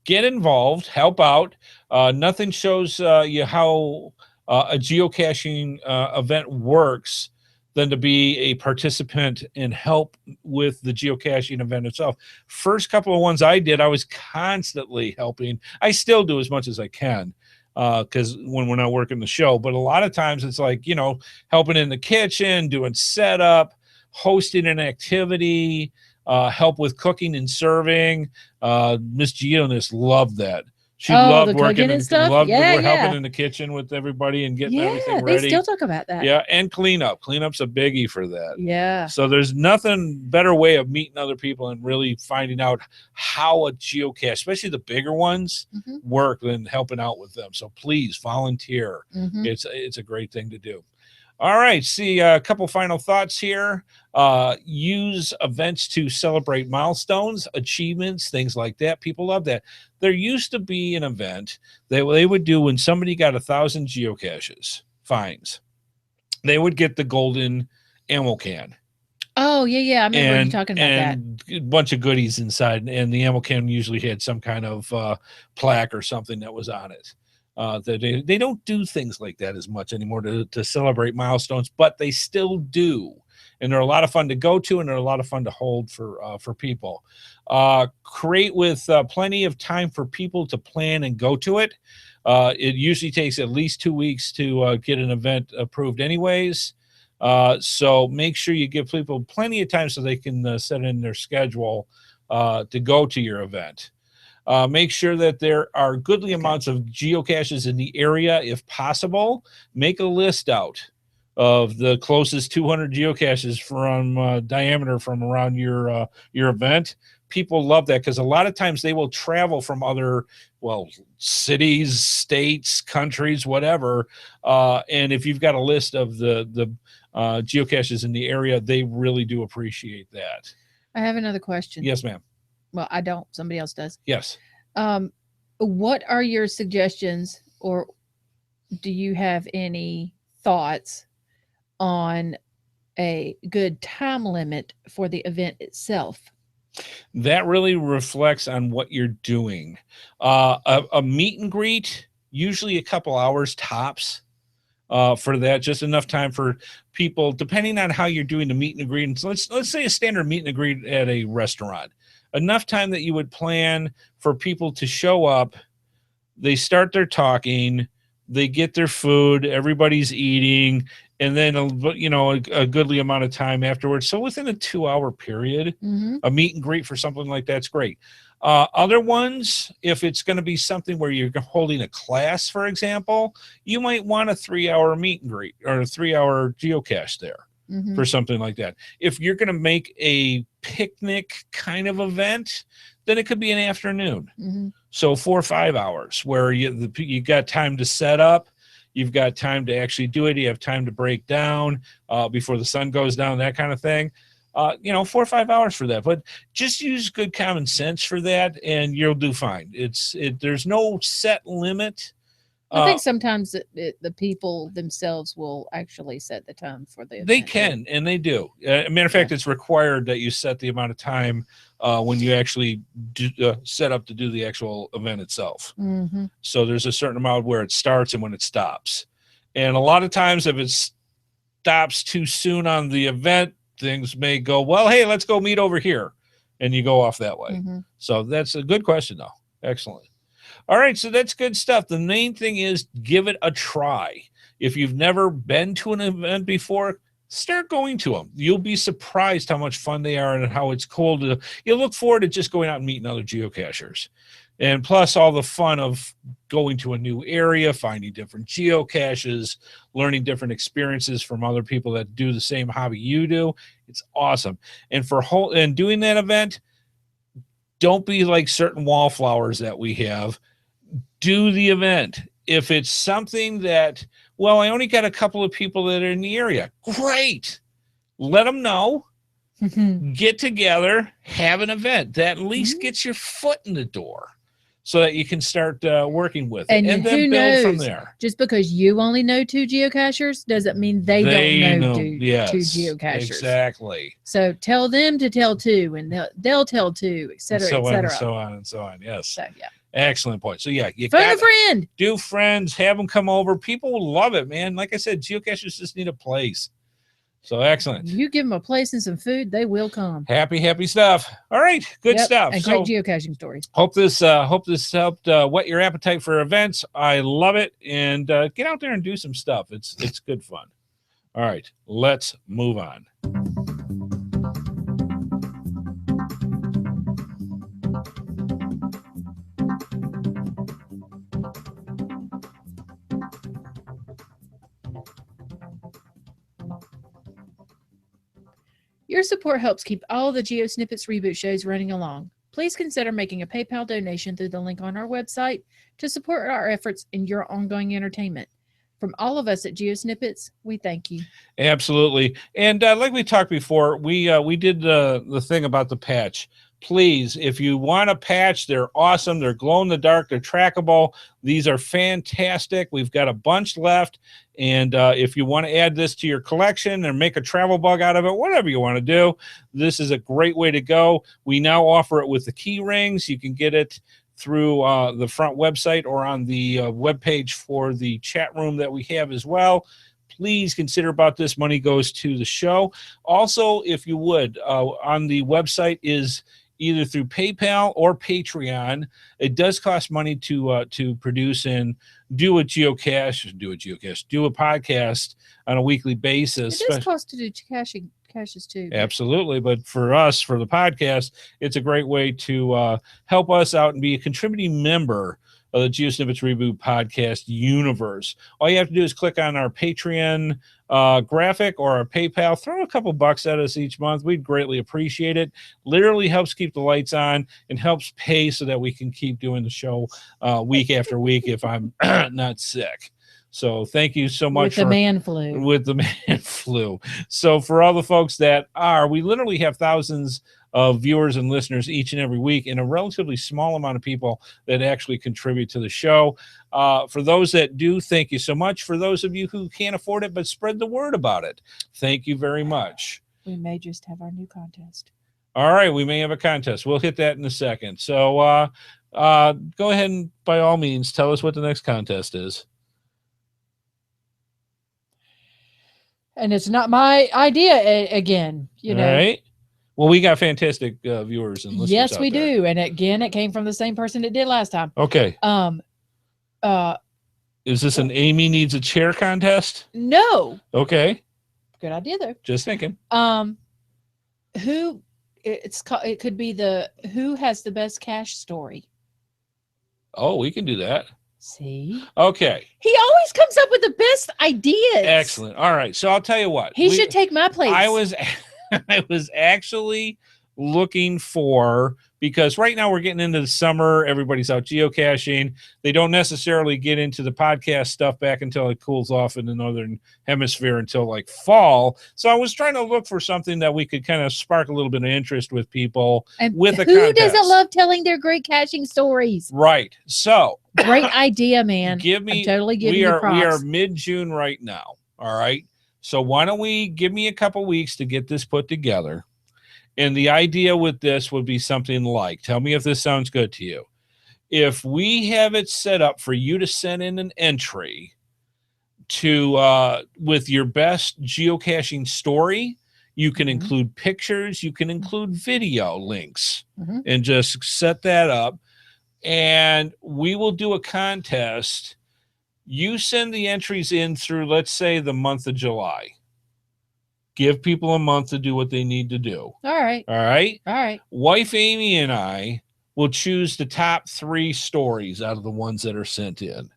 S1: get involved, help out. Nothing shows you how a geocaching event works than to be a participant and help with the geocaching event itself. First couple of ones I did, I was constantly helping. I still do as much as I can because when we're not working the show, but a lot of times it's like, you know, helping in the kitchen, doing setup, hosting an activity, help with cooking and serving. Miss Geonis loved that. She loved working and stuff. Loved helping in the kitchen with everybody and getting everything ready.
S2: They still talk about that.
S1: Yeah, and cleanup. Cleanup's a biggie for that.
S2: Yeah.
S1: So there's nothing better way of meeting other people and really finding out how a geocache, especially the bigger ones, work than helping out with them. So please volunteer. It's a great thing to do. All right, see a couple final thoughts here. Use events to celebrate milestones, achievements, things like that. People love that. There used to be an event that they would do when somebody got 1,000 geocaches, finds. They would get the golden ammo can.
S2: Oh, yeah. I remember you talking about that.
S1: And a bunch of goodies inside. And the ammo can usually had some kind of plaque or something that was on it. They don't do things like that as much anymore to celebrate milestones, but they still do. And they're a lot of fun to go to, and they're a lot of fun to hold for people. Create with plenty of time for people to plan and go to it. It usually takes at least 2 weeks to get an event approved anyways. So make sure you give people plenty of time so they can set in their schedule to go to your event. Make sure that there are goodly amounts of geocaches in the area if possible. Make a list out of the closest 200 geocaches from diameter from around your event. People love that because a lot of times they will travel from other, cities, states, countries, whatever. And if you've got a list of the geocaches in the area, they really do appreciate that.
S2: I have another question.
S1: Yes, ma'am.
S2: Well, I don't. Somebody else does.
S1: Yes.
S2: What are your suggestions, or do you have any thoughts on a good time limit for the event itself?
S1: That really reflects on what you're doing. A meet and greet, usually a couple hours tops. For that, just enough time for people, depending on how you're doing the meet and greet. So let's say a standard meet and greet at a restaurant. Enough time that you would plan for people to show up. They start their talking, they get their food, everybody's eating, and then a goodly amount of time afterwards. So within a 2-hour period, a meet and greet for something like that's great. Other ones, if it's going to be something where you're holding a class, for example, you might want a 3-hour meet and greet or a 3-hour geocache there for something like that. If you're going to make a picnic kind of event, then it could be an afternoon. So 4 or 5 hours where you got time to set up, you've got time to actually do it, you have time to break down before the sun goes down, that kind of thing. 4 or 5 hours for that, but just use good common sense for that and you'll do fine. There's no set limit.
S2: I think sometimes the people themselves will actually set the time for the event.
S1: They can, and they do. Matter of fact, it's required that you set the amount of time when you actually set up to do the actual event itself. So there's a certain amount where it starts and when it stops. And a lot of times if it stops too soon on the event, things may go, well, hey, let's go meet over here. And you go off that way. So that's a good question, though. Excellent. All right, so that's good stuff. The main thing is give it a try. If you've never been to an event before, start going to them. You'll be surprised how much fun they are and how it's cool to, you'll look forward to just going out and meeting other geocachers. And plus all the fun of going to a new area, finding different geocaches, learning different experiences from other people that do the same hobby you do. It's awesome. And doing that event, don't be like certain wallflowers that we have. Do the event. If it's something that, well, I only got a couple of people that are in the area, great. Let them know. Get together, have an event that at least gets your foot in the door so that you can start working with it. And then build from there.
S2: Just because you only know 2 geocachers doesn't mean they don't know 2 geocachers.
S1: Exactly.
S2: So tell them to tell 2, and they'll tell 2, et cetera, et cetera.
S1: And so on and so on. Yes.
S2: So, yeah.
S1: Excellent point. So yeah, you
S2: phone a friend.
S1: Do friends, have them come over. People will love it, man. Like I said, geocachers just need a place. So excellent.
S2: You give them a place and some food, they will come.
S1: Happy stuff. All right, good stuff.
S2: And great geocaching stories.
S1: Hope this helped whet your appetite for events. I love it, and get out there and do some stuff. It's good fun. All right, let's move on.
S2: Your support helps keep all the GeoSnippits Reboot shows running along. Please consider making a PayPal donation through the link on our website to support our efforts in your ongoing entertainment. From all of us at GeoSnippets, we thank you.
S1: Absolutely. And like we talked before, we did the thing about the patch. Please, if you want a patch, they're awesome. They're glow in the dark. They're trackable. These are fantastic. We've got a bunch left. And if you want to add this to your collection and make a travel bug out of it, whatever you want to do, this is a great way to go. We now offer it with the key rings. You can get it through the front website or on the webpage for the chat room that we have as well. Please consider about this. Money goes to the show. Also, if you would, on the website is either through PayPal or Patreon. It does cost money to produce and do a podcast on a weekly basis.
S2: It does cost to do caches too.
S1: Absolutely. But for us, for the podcast, it's a great way to help us out and be a contributing member of the GeoSnippits Reboot Podcast universe. All you have to do is click on our Patreon graphic or our PayPal. Throw a couple bucks at us each month. We'd greatly appreciate it. Literally helps keep the lights on and helps pay so that we can keep doing the show week after week if I'm not sick. So thank you so much.
S2: With the man flu.
S1: So for all the folks that we literally have thousands of viewers and listeners each and every week, and a relatively small amount of people that actually contribute to the show. For those that do, thank you so much. For those of you who can't afford it, but spread the word about it, thank you very much.
S2: We may just have our new contest.
S1: All right, we may have a contest. We'll hit that in a second. So go ahead and, by all means, tell us what the next contest is.
S2: And it's not my idea again, you know.
S1: All right. Well, we got fantastic viewers and listeners.
S2: Yes, we
S1: there.
S2: do. And again, it came from the same person that did last time.
S1: Okay. Is this an Amy needs a chair contest?
S2: No.
S1: Okay.
S2: Good idea though.
S1: Just thinking.
S2: It could be the who has the best cache story.
S1: Oh, we can do that.
S2: See?
S1: Okay.
S2: He always comes up with the best ideas.
S1: Excellent. All right. So I'll tell you what.
S2: He should take my place.
S1: I was actually looking for, because right now we're getting into the summer, everybody's out geocaching. They don't necessarily get into the podcast stuff back until it cools off in the northern hemisphere until like fall. So I was trying to look for something that we could kind of spark a little bit of interest with people
S2: and
S1: with a
S2: who
S1: contest.
S2: Doesn't love telling their great caching stories?
S1: Right. So
S2: great idea, man. I'm totally giving you props.
S1: We are mid-June right now. All right. So why don't we give me a couple weeks to get this put together? And the idea with this would be something like, tell me if this sounds good to you. If we have it set up for you to send in an entry to with your best geocaching story, you can include pictures, you can include video links, and just set that up. And we will do a contest. You send the entries in through, let's say, the month of July. Give people a month to do what they need to do.
S2: All right.
S1: All right.
S2: All right.
S1: Wife Amy and I will choose the top 3 stories out of the ones that are sent in.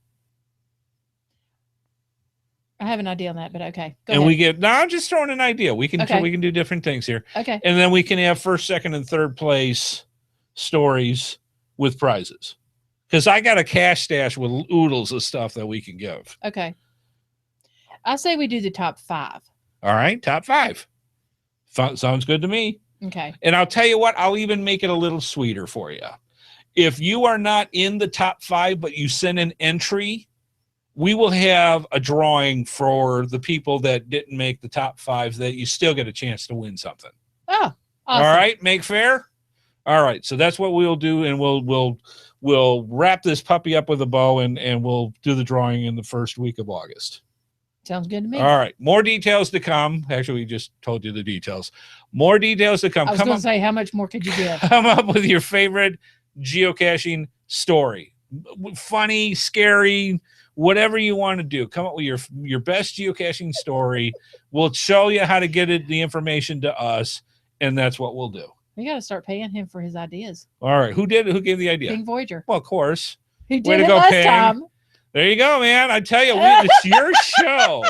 S2: I have an idea on that, but okay. Go
S1: and
S2: ahead.
S1: we get, no, I'm just throwing an idea. We can
S2: Okay.
S1: we can do different things here.
S2: Okay.
S1: And then we can have first, second, and third place stories with prizes. Because I got a cash stash with oodles of stuff that we can give.
S2: Okay. I say we do the top 5.
S1: All right, top 5. Sounds good to me.
S2: Okay.
S1: And I'll tell you what, I'll even make it a little sweeter for you. If you are not in the top 5, but you send an entry, we will have a drawing for the people that didn't make the top 5 that you still get a chance to win something.
S2: Oh, awesome.
S1: All right, make fair. All right, so that's what we'll do, and we'll wrap this puppy up with a bow, and we'll do the drawing in the first week of August.
S2: Sounds good to me.
S1: All right, more details to come. Actually, we just told you the details. More details to come.
S2: I was going to say, how much more could you give?
S1: Come up with your favorite geocaching story. Funny, scary, whatever you want to do. Come up with your best geocaching story. We'll show you how to get the information to us, and that's what we'll do.
S2: We got to start paying him for his ideas.
S1: All right, who gave the idea?
S2: King Voyager.
S1: Well, of course.
S2: He
S1: Way
S2: did
S1: to
S2: it
S1: go,
S2: last
S1: Ping.
S2: time.
S1: There you go, man. I tell you, it's your show.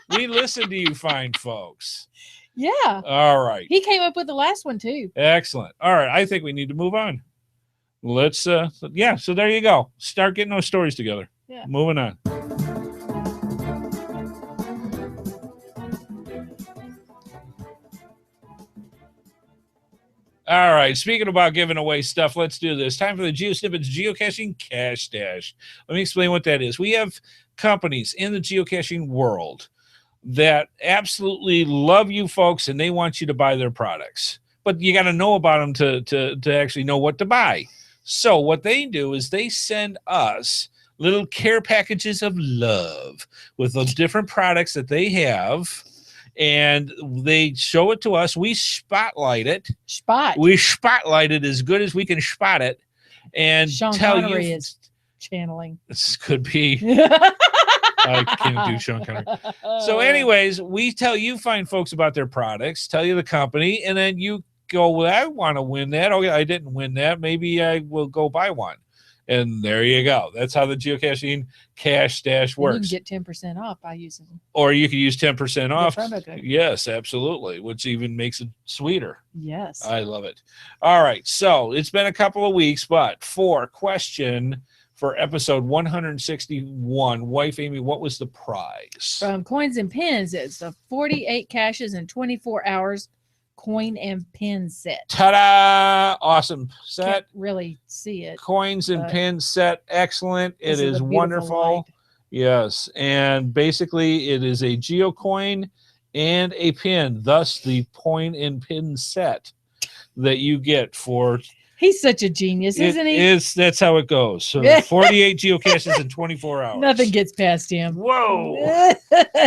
S1: We listen to you fine folks.
S2: Yeah.
S1: All right.
S2: He came up with the last one too.
S1: Excellent. All right. I think we need to move on. Let's, so there you go. Start getting those stories together.
S2: Yeah.
S1: Moving on. All right. Speaking about giving away stuff, let's do this. Time for the GeoSnippits Geocaching Cash Dash. Let me explain what that is. We have companies in the geocaching world that absolutely love you folks, and they want you to buy their products. But you got to know about them to actually know what to buy. So what they do is they send us little care packages of love with the different products that they have. And they show it to us. We spotlight it. We spotlight it as good as we can spot it, and
S2: Sean
S1: tell
S2: Connery
S1: you.
S2: is channeling.
S1: This could be. I can't do Sean Connery. So, anyways, we tell you fine folks about their products, tell you the company, and then you go, well, I want to win that. Okay, I didn't win that. Maybe I will go buy one. And there you go. That's how the geocaching cash dash works.
S2: You can get 10% off by using them.
S1: Or you can use 10% off.
S2: promo code.
S1: Yes, absolutely, which even makes it sweeter.
S2: Yes.
S1: I love it. All right, so it's been a couple of weeks, but question for episode 161, Wife Amy, what was the prize?
S2: From Coins and Pins, it's a 48 caches in 24 hours coin and pin set.
S1: Ta-da! Awesome set.
S2: Can't really see it.
S1: Coins and pins set. Excellent. It is wonderful.
S2: Light.
S1: Yes. And basically it is a geocoin and a pin, thus the coin and pin set that you get for.
S2: He's such a genius, isn't he?
S1: That's how it goes. So 48 geocaches in 24 hours.
S2: Nothing gets past him.
S1: Whoa.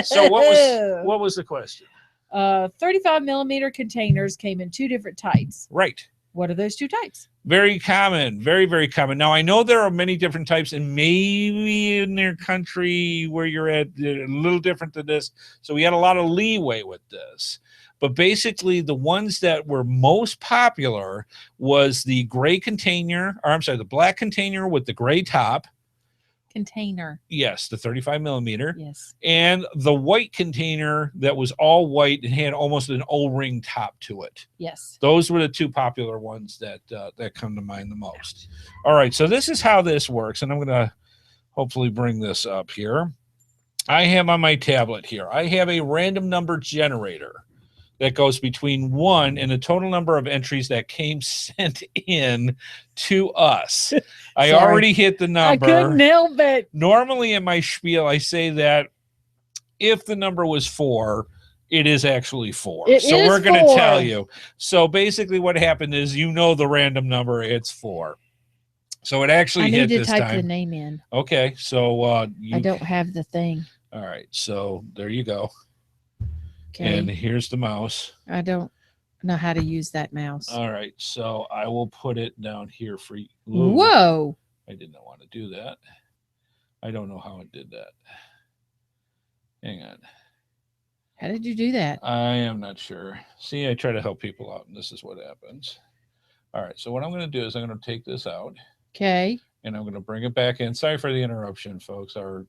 S1: So what was the question?
S2: 35 millimeter containers came in 2 different types.
S1: Right.
S2: What are those 2 types?
S1: Very common. Very, very common. Now, I know there are many different types, and maybe in their country where you're at, they're a little different than this. So we had a lot of leeway with this. But basically, the ones that were most popular was the gray container, or I'm sorry, the black container with the gray top.
S2: Container.
S1: Yes, the 35 millimeter.
S2: Yes.
S1: And the white container that was all white and had almost an O-ring top to it.
S2: Yes.
S1: Those were the 2 popular ones that come to mind the most. All right, so this is how this works, and I'm going to hopefully bring this up here. I have on my tablet here, I have a random number generator that goes between 1 and the total number of entries that came sent in to us. I already hit the number.
S2: I couldn't help it.
S1: Normally in my spiel, I say that if the number was 4, it is actually 4. So we're going to tell you. So basically what happened is, the random number, it's 4. So it actually hit this time.
S2: I need to type the name in.
S1: Okay. So
S2: I don't have the thing.
S1: All right. So there you go.
S2: Okay.
S1: And here's the mouse.
S2: I don't know how to use that mouse.
S1: All right. So I will put it down here for you.
S2: Whoa.
S1: I did not want to do that. I don't know how it did that. Hang on.
S2: How did you do that?
S1: I am not sure. See, I try to help people out, and this is what happens. All right, so what I'm going to do is I'm going to take this out,
S2: Okay.
S1: and I'm going to bring it back in. Sorry for the interruption, folks. Our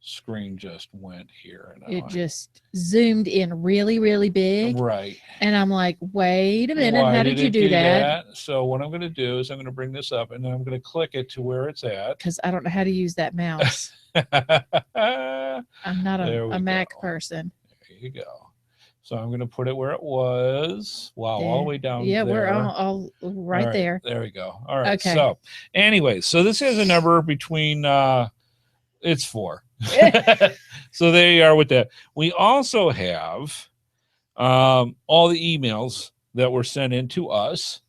S1: screen just went here. And
S2: It just zoomed in really, really big.
S1: Right.
S2: And I'm like, wait a minute.
S1: Why
S2: How did you
S1: it
S2: do that?
S1: So what I'm going to do is I'm going to bring this up, and then I'm going to click it to where it's at.
S2: Because I don't know how to use that mouse. I'm not a Mac person.
S1: There you go. So I'm going to put it where it was. Wow, all the way down
S2: yeah,
S1: there.
S2: we're all right there.
S1: There we go. All right.
S2: Okay.
S1: So anyway, so this is a number between, it's 4. So there you are with that. We also have all the emails that were sent in to us,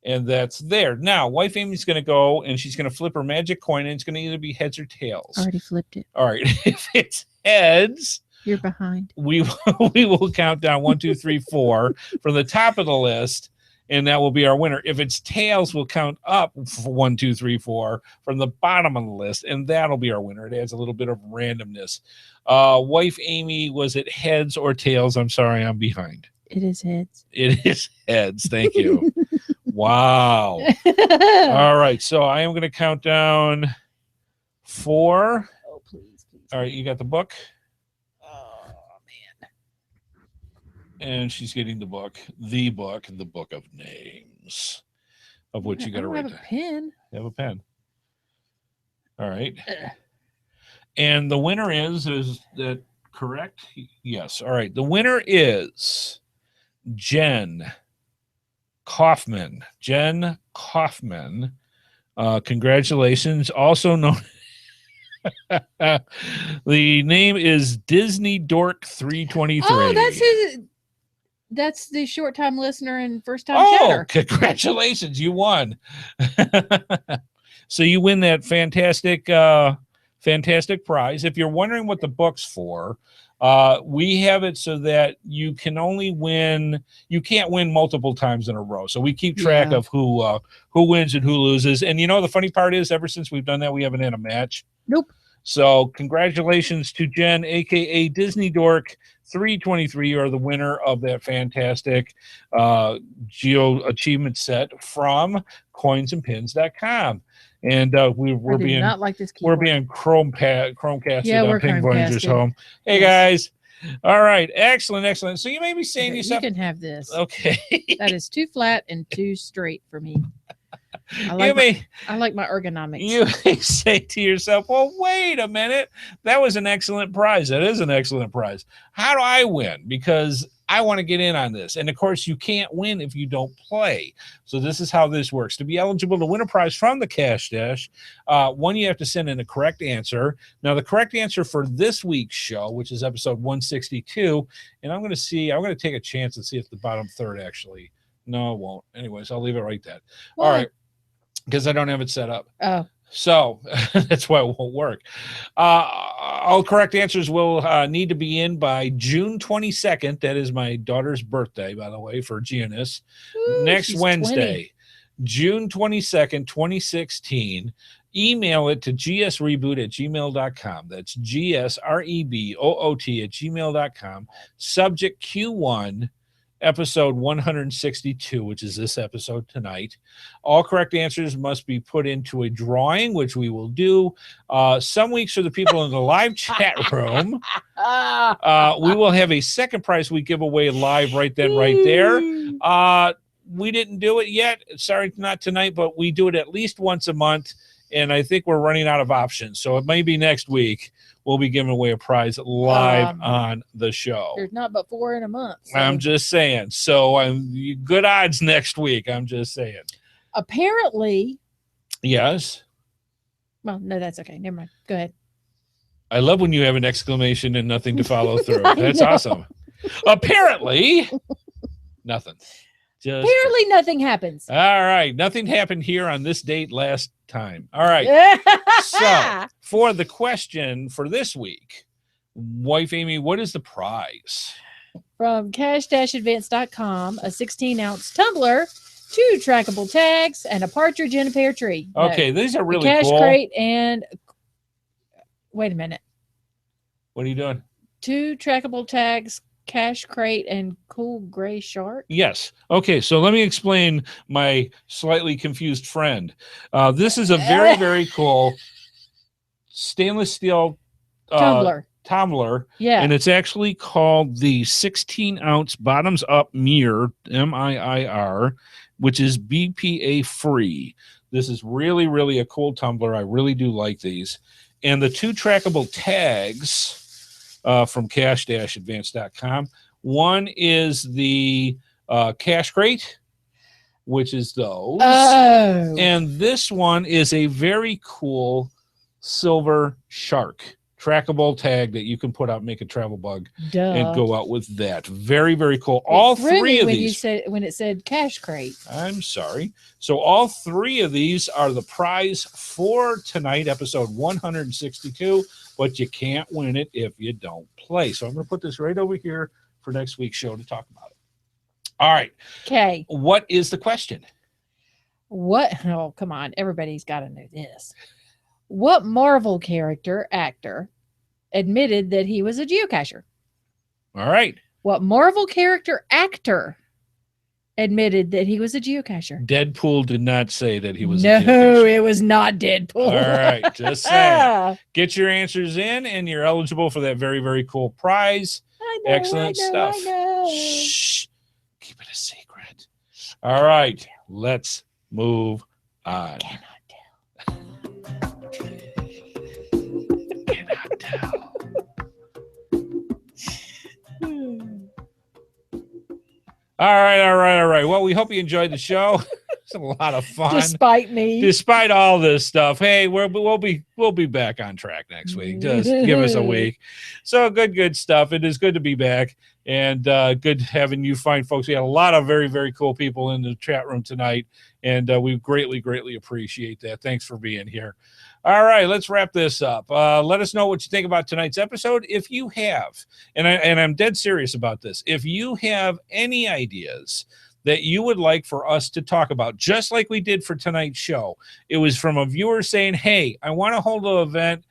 S1: and that's there. Now, wife Amy's going to go, and she's going to flip her magic coin, and it's going to either be heads or tails.
S2: Already flipped it.
S1: All right. If it's heads,
S2: you're behind.
S1: We will count down 1, 2, 3, 4 from the top of the list, and that will be our winner. If it's tails, we'll count up 1, 2, 3, 4 from the bottom of the list, and that'll be our winner. It adds a little bit of randomness. Wife Amy, was it heads or tails? I'm sorry, I'm behind.
S2: It is heads.
S1: It is heads. Thank you. Wow. All right, so I am going to count down 4.
S2: Oh, please.
S1: All right, you got the book?
S2: Man.
S1: And she's getting the book of names, of which you got to write.
S2: I have a pen.
S1: You have a pen. All right. And the winner is that correct? Yes. All right. The winner is Jen Kaufman. Jen Kaufman. Congratulations. Also known. The name is Disney Dork 323.
S2: Oh, that's the short time listener and first time chatter.
S1: Congratulations, you won. So you win that fantastic prize. If you're wondering what the book's for, we have it so that you can't win multiple times in a row. So we keep track of who wins and who loses. And you know, the funny part is, ever since we've done that, we haven't had a match.
S2: Nope.
S1: So congratulations to Jen, aka Disney Dork 323. You are the winner of that fantastic Geo Achievement set from coinsandpins.com. And we're being
S2: not like this
S1: we're being Chromecasted on Pink Voyager's home. Hey guys. All right, excellent. So you may be saying to yourself,
S2: you can have this.
S1: Okay.
S2: That is too flat and too straight for me. I like my ergonomics.
S1: You may say to yourself, well, wait a minute. That was an excellent prize. That is an excellent prize. How do I win? Because I want to get in on this. And of course, you can't win if you don't play. So this is how this works. To be eligible to win a prize from the Cash Dash, one, you have to send in a correct answer. Now, the correct answer for this week's show, which is episode 162, and I'm going to take a chance and see if the bottom third actually, no, it won't. Anyways, I'll leave it right that. All right. Because I don't have it set up.
S2: Oh.
S1: So that's why it won't work. All correct answers will need to be in by June 22nd. That is my daughter's birthday, by the way, for Giannis. Next Wednesday, 20. June 22nd, 2016. Email it to gsreboot@gmail.com. That's gsreboot@gmail.com. Subject Q1. Episode 162, which is this episode tonight. All correct answers must be put into a drawing, which we will do. Some weeks for the people in the live chat room. We will have a second prize we give away live right then, right there. We didn't do it yet. Sorry, not tonight, but we do it at least once a month. And I think we're running out of options. So it may be next week we'll be giving away a prize live on the show.
S2: There's not but 4 in a month. So.
S1: I'm just saying. So good odds next week. I'm just saying.
S2: Apparently.
S1: Yes.
S2: Well, no, that's okay. Never mind. Go ahead.
S1: I love when you have an exclamation and nothing to follow through. That's awesome. Apparently. Nothing.
S2: Apparently nothing happens.
S1: All right. Nothing happened here on this date last time. All right. So for the question for this week, wife Amy, what is the prize?
S2: From cash-advance.com, a 16-ounce tumbler, 2 trackable tags, and a partridge in a pear tree.
S1: Okay, these are really
S2: cash
S1: cool.
S2: Crate and wait a minute.
S1: What are you doing?
S2: 2 trackable tags, Cash Crate and Cool Gray Shark.
S1: Yes. Okay, so let me explain my slightly confused friend. This is a very, very cool stainless steel tumbler.
S2: Yeah.
S1: And it's actually called the 16-ounce bottoms-up mirror, MIIR, which is BPA free. This is really, really a cool tumbler. I really do like these. And the 2 trackable tags from cash-advance.com. One is the Cash Crate, which is those.
S2: Oh.
S1: And this one is a very cool silver shark trackable tag that you can put out, make a travel bug, and go out with that. Very, very cool. All 3 of these.
S2: When it said Cash Crate.
S1: I'm sorry. So all 3 of these are the prize for tonight, episode 162, but you can't win it if you don't play. So I'm going to put this right over here for next week's show to talk about it. All right.
S2: Okay.
S1: What is the question?
S2: Oh, come on. Everybody's got to know this. What Marvel actor admitted that he was a geocacher?
S1: All right.
S2: What Marvel actor admitted that he was a geocacher?
S1: Deadpool did not say that he was a
S2: No,
S1: geocacher.
S2: it was not Deadpool.
S1: All right. Just saying. Get your answers in, and you're eligible for that very, very cool prize.
S2: I know,
S1: Excellent stuff.
S2: I know.
S1: Shh. Keep it a secret. All right. Let's move on.
S2: Cannot
S1: Tell. All right. Well, we hope you enjoyed the show. It's a lot of fun.
S2: Despite me.
S1: Despite all this stuff, hey, we'll be back on track next week. Just give us a week. So good stuff. It is good to be back, and good having you fine folks. We had a lot of very, very cool people in the chat room tonight, and we greatly appreciate that. Thanks for being here. All right, let's wrap this up. Let us know what you think about tonight's episode. If you have, and I'm dead serious about this, if you have any ideas that you would like for us to talk about, just like we did for tonight's show. It was from a viewer saying, hey, I want to hold an event.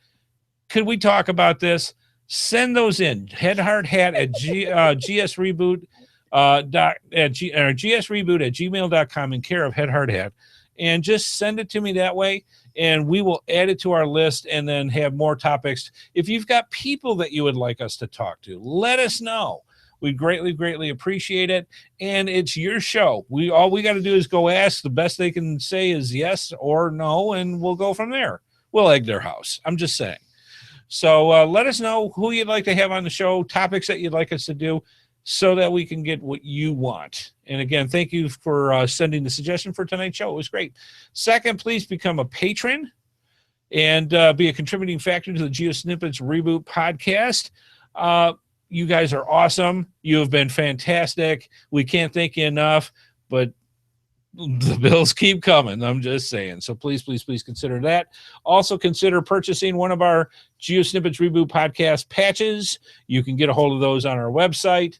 S1: Could we talk about this? Send those in. HeadHardHat at GSReboot GSReboot@gmail.com in care of HeadHardHat. And just send it to me that way, and we will add it to our list and then have more topics. If you've got people that you would like us to talk to, let us know. We greatly appreciate it, and it's your show. All we got to do is go ask. The best they can say is yes or no, and we'll go from there. We'll egg their house. I'm just saying. So let us know who you'd like to have on the show, topics that you'd like us to do, so that we can get what you want. And again, thank you for sending the suggestion for tonight's show. It was great. Second, please become a patron and be a contributing factor to the GeoSnippits Reboot Podcast. You guys are awesome. You have been fantastic. We can't thank you enough, but the bills keep coming. I'm just saying. So please consider that. Also consider purchasing one of our GeoSnippits Reboot Podcast patches. You can get a hold of those on our website.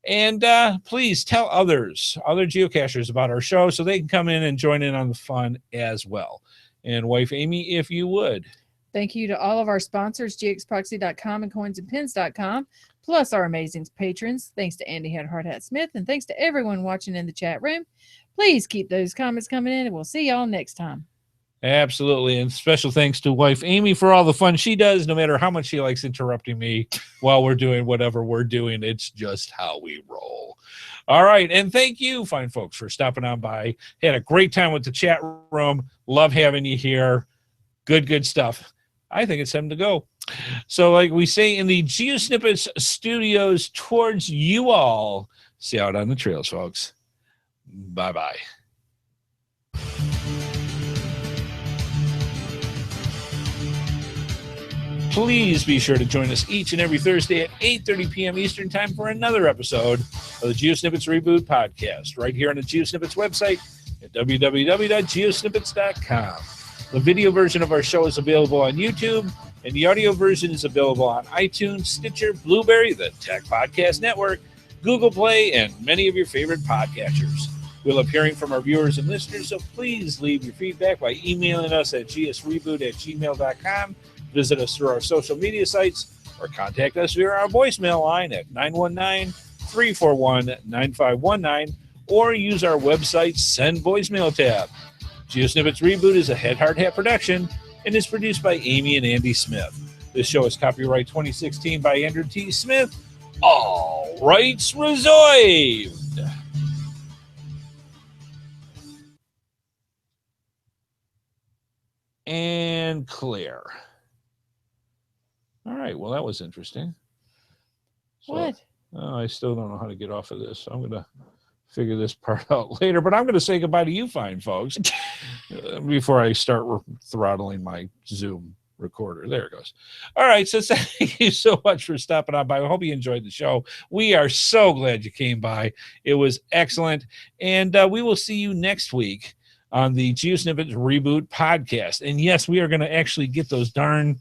S1: And please tell other geocachers about our show so they can come in and join in on the fun as well. And wife Amy, if you would.
S2: Thank you to all of our sponsors, gxproxy.com and coinsandpins.com, plus our amazing patrons. Thanks to Andy HeadHardHat Smith, and thanks to everyone watching in the chat room. Please keep those comments coming in, and we'll see y'all next time.
S1: Absolutely. And special thanks to wife Amy for all the fun she does, no matter how much she likes interrupting me while we're doing whatever we're doing. It's just how we roll. All right. And thank you, fine folks, for stopping on by. Had a great time with the chat room. Love having you here. Good stuff. I think it's time to go. So like we say in the GeoSnippets studios, towards you all. See you out on the trails, folks. Bye-bye. Please be sure to join us each and every Thursday at 8:30 p.m. Eastern Time for another episode of the GeoSnippits Reboot Podcast, right here on the GeoSnippets website at www.geosnippets.com. The video version of our show is available on YouTube, and the audio version is available on iTunes, Stitcher, Blueberry, the Tech Podcast Network, Google Play, and many of your favorite podcatchers. We love hearing from our viewers and listeners, so please leave your feedback by emailing us at gsreboot@gmail.com. Visit us through our social media sites, or contact us via our voicemail line at 919-341-9519 or use our website Send Voicemail tab. GeoSnippits Reboot is a HeadHardHat production and is produced by Amy and Andy Smith. This show is copyright 2016 by Andrew T. Smith. All rights reserved. And clear. All right. Well, that was interesting. So,
S2: What?
S1: I still don't know how to get off of this. I'm going to figure this part out later, but I'm going to say goodbye to you fine folks before I start throttling my Zoom recorder. There it goes. All right. So thank you so much for stopping on by. I hope you enjoyed the show. We are so glad you came by. It was excellent. And we will see you next week on the GeoSnippits Reboot Podcast. And yes, we are going to actually get those darn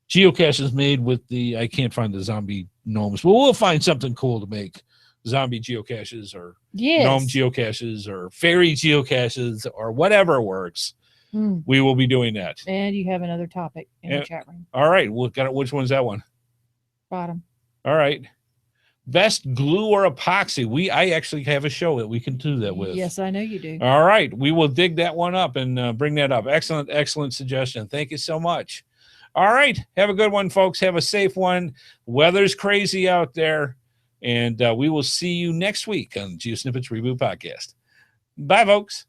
S1: geocaches made with I can't find the zombie gnomes, but we'll find something cool to make zombie geocaches or gnome geocaches or fairy geocaches or whatever works. We will be doing that.
S2: And you have another topic in the chat room.
S1: All right. Which one's that one?
S2: Bottom.
S1: All right. Best glue or epoxy. I actually have a show that we can do that with.
S2: Yes, I know you do.
S1: All right. We will dig that one up and bring that up. Excellent suggestion. Thank you so much. All right. Have a good one, folks. Have a safe one. Weather's crazy out there. And we will see you next week on GeoSnippits Reboot Podcast. Bye, folks.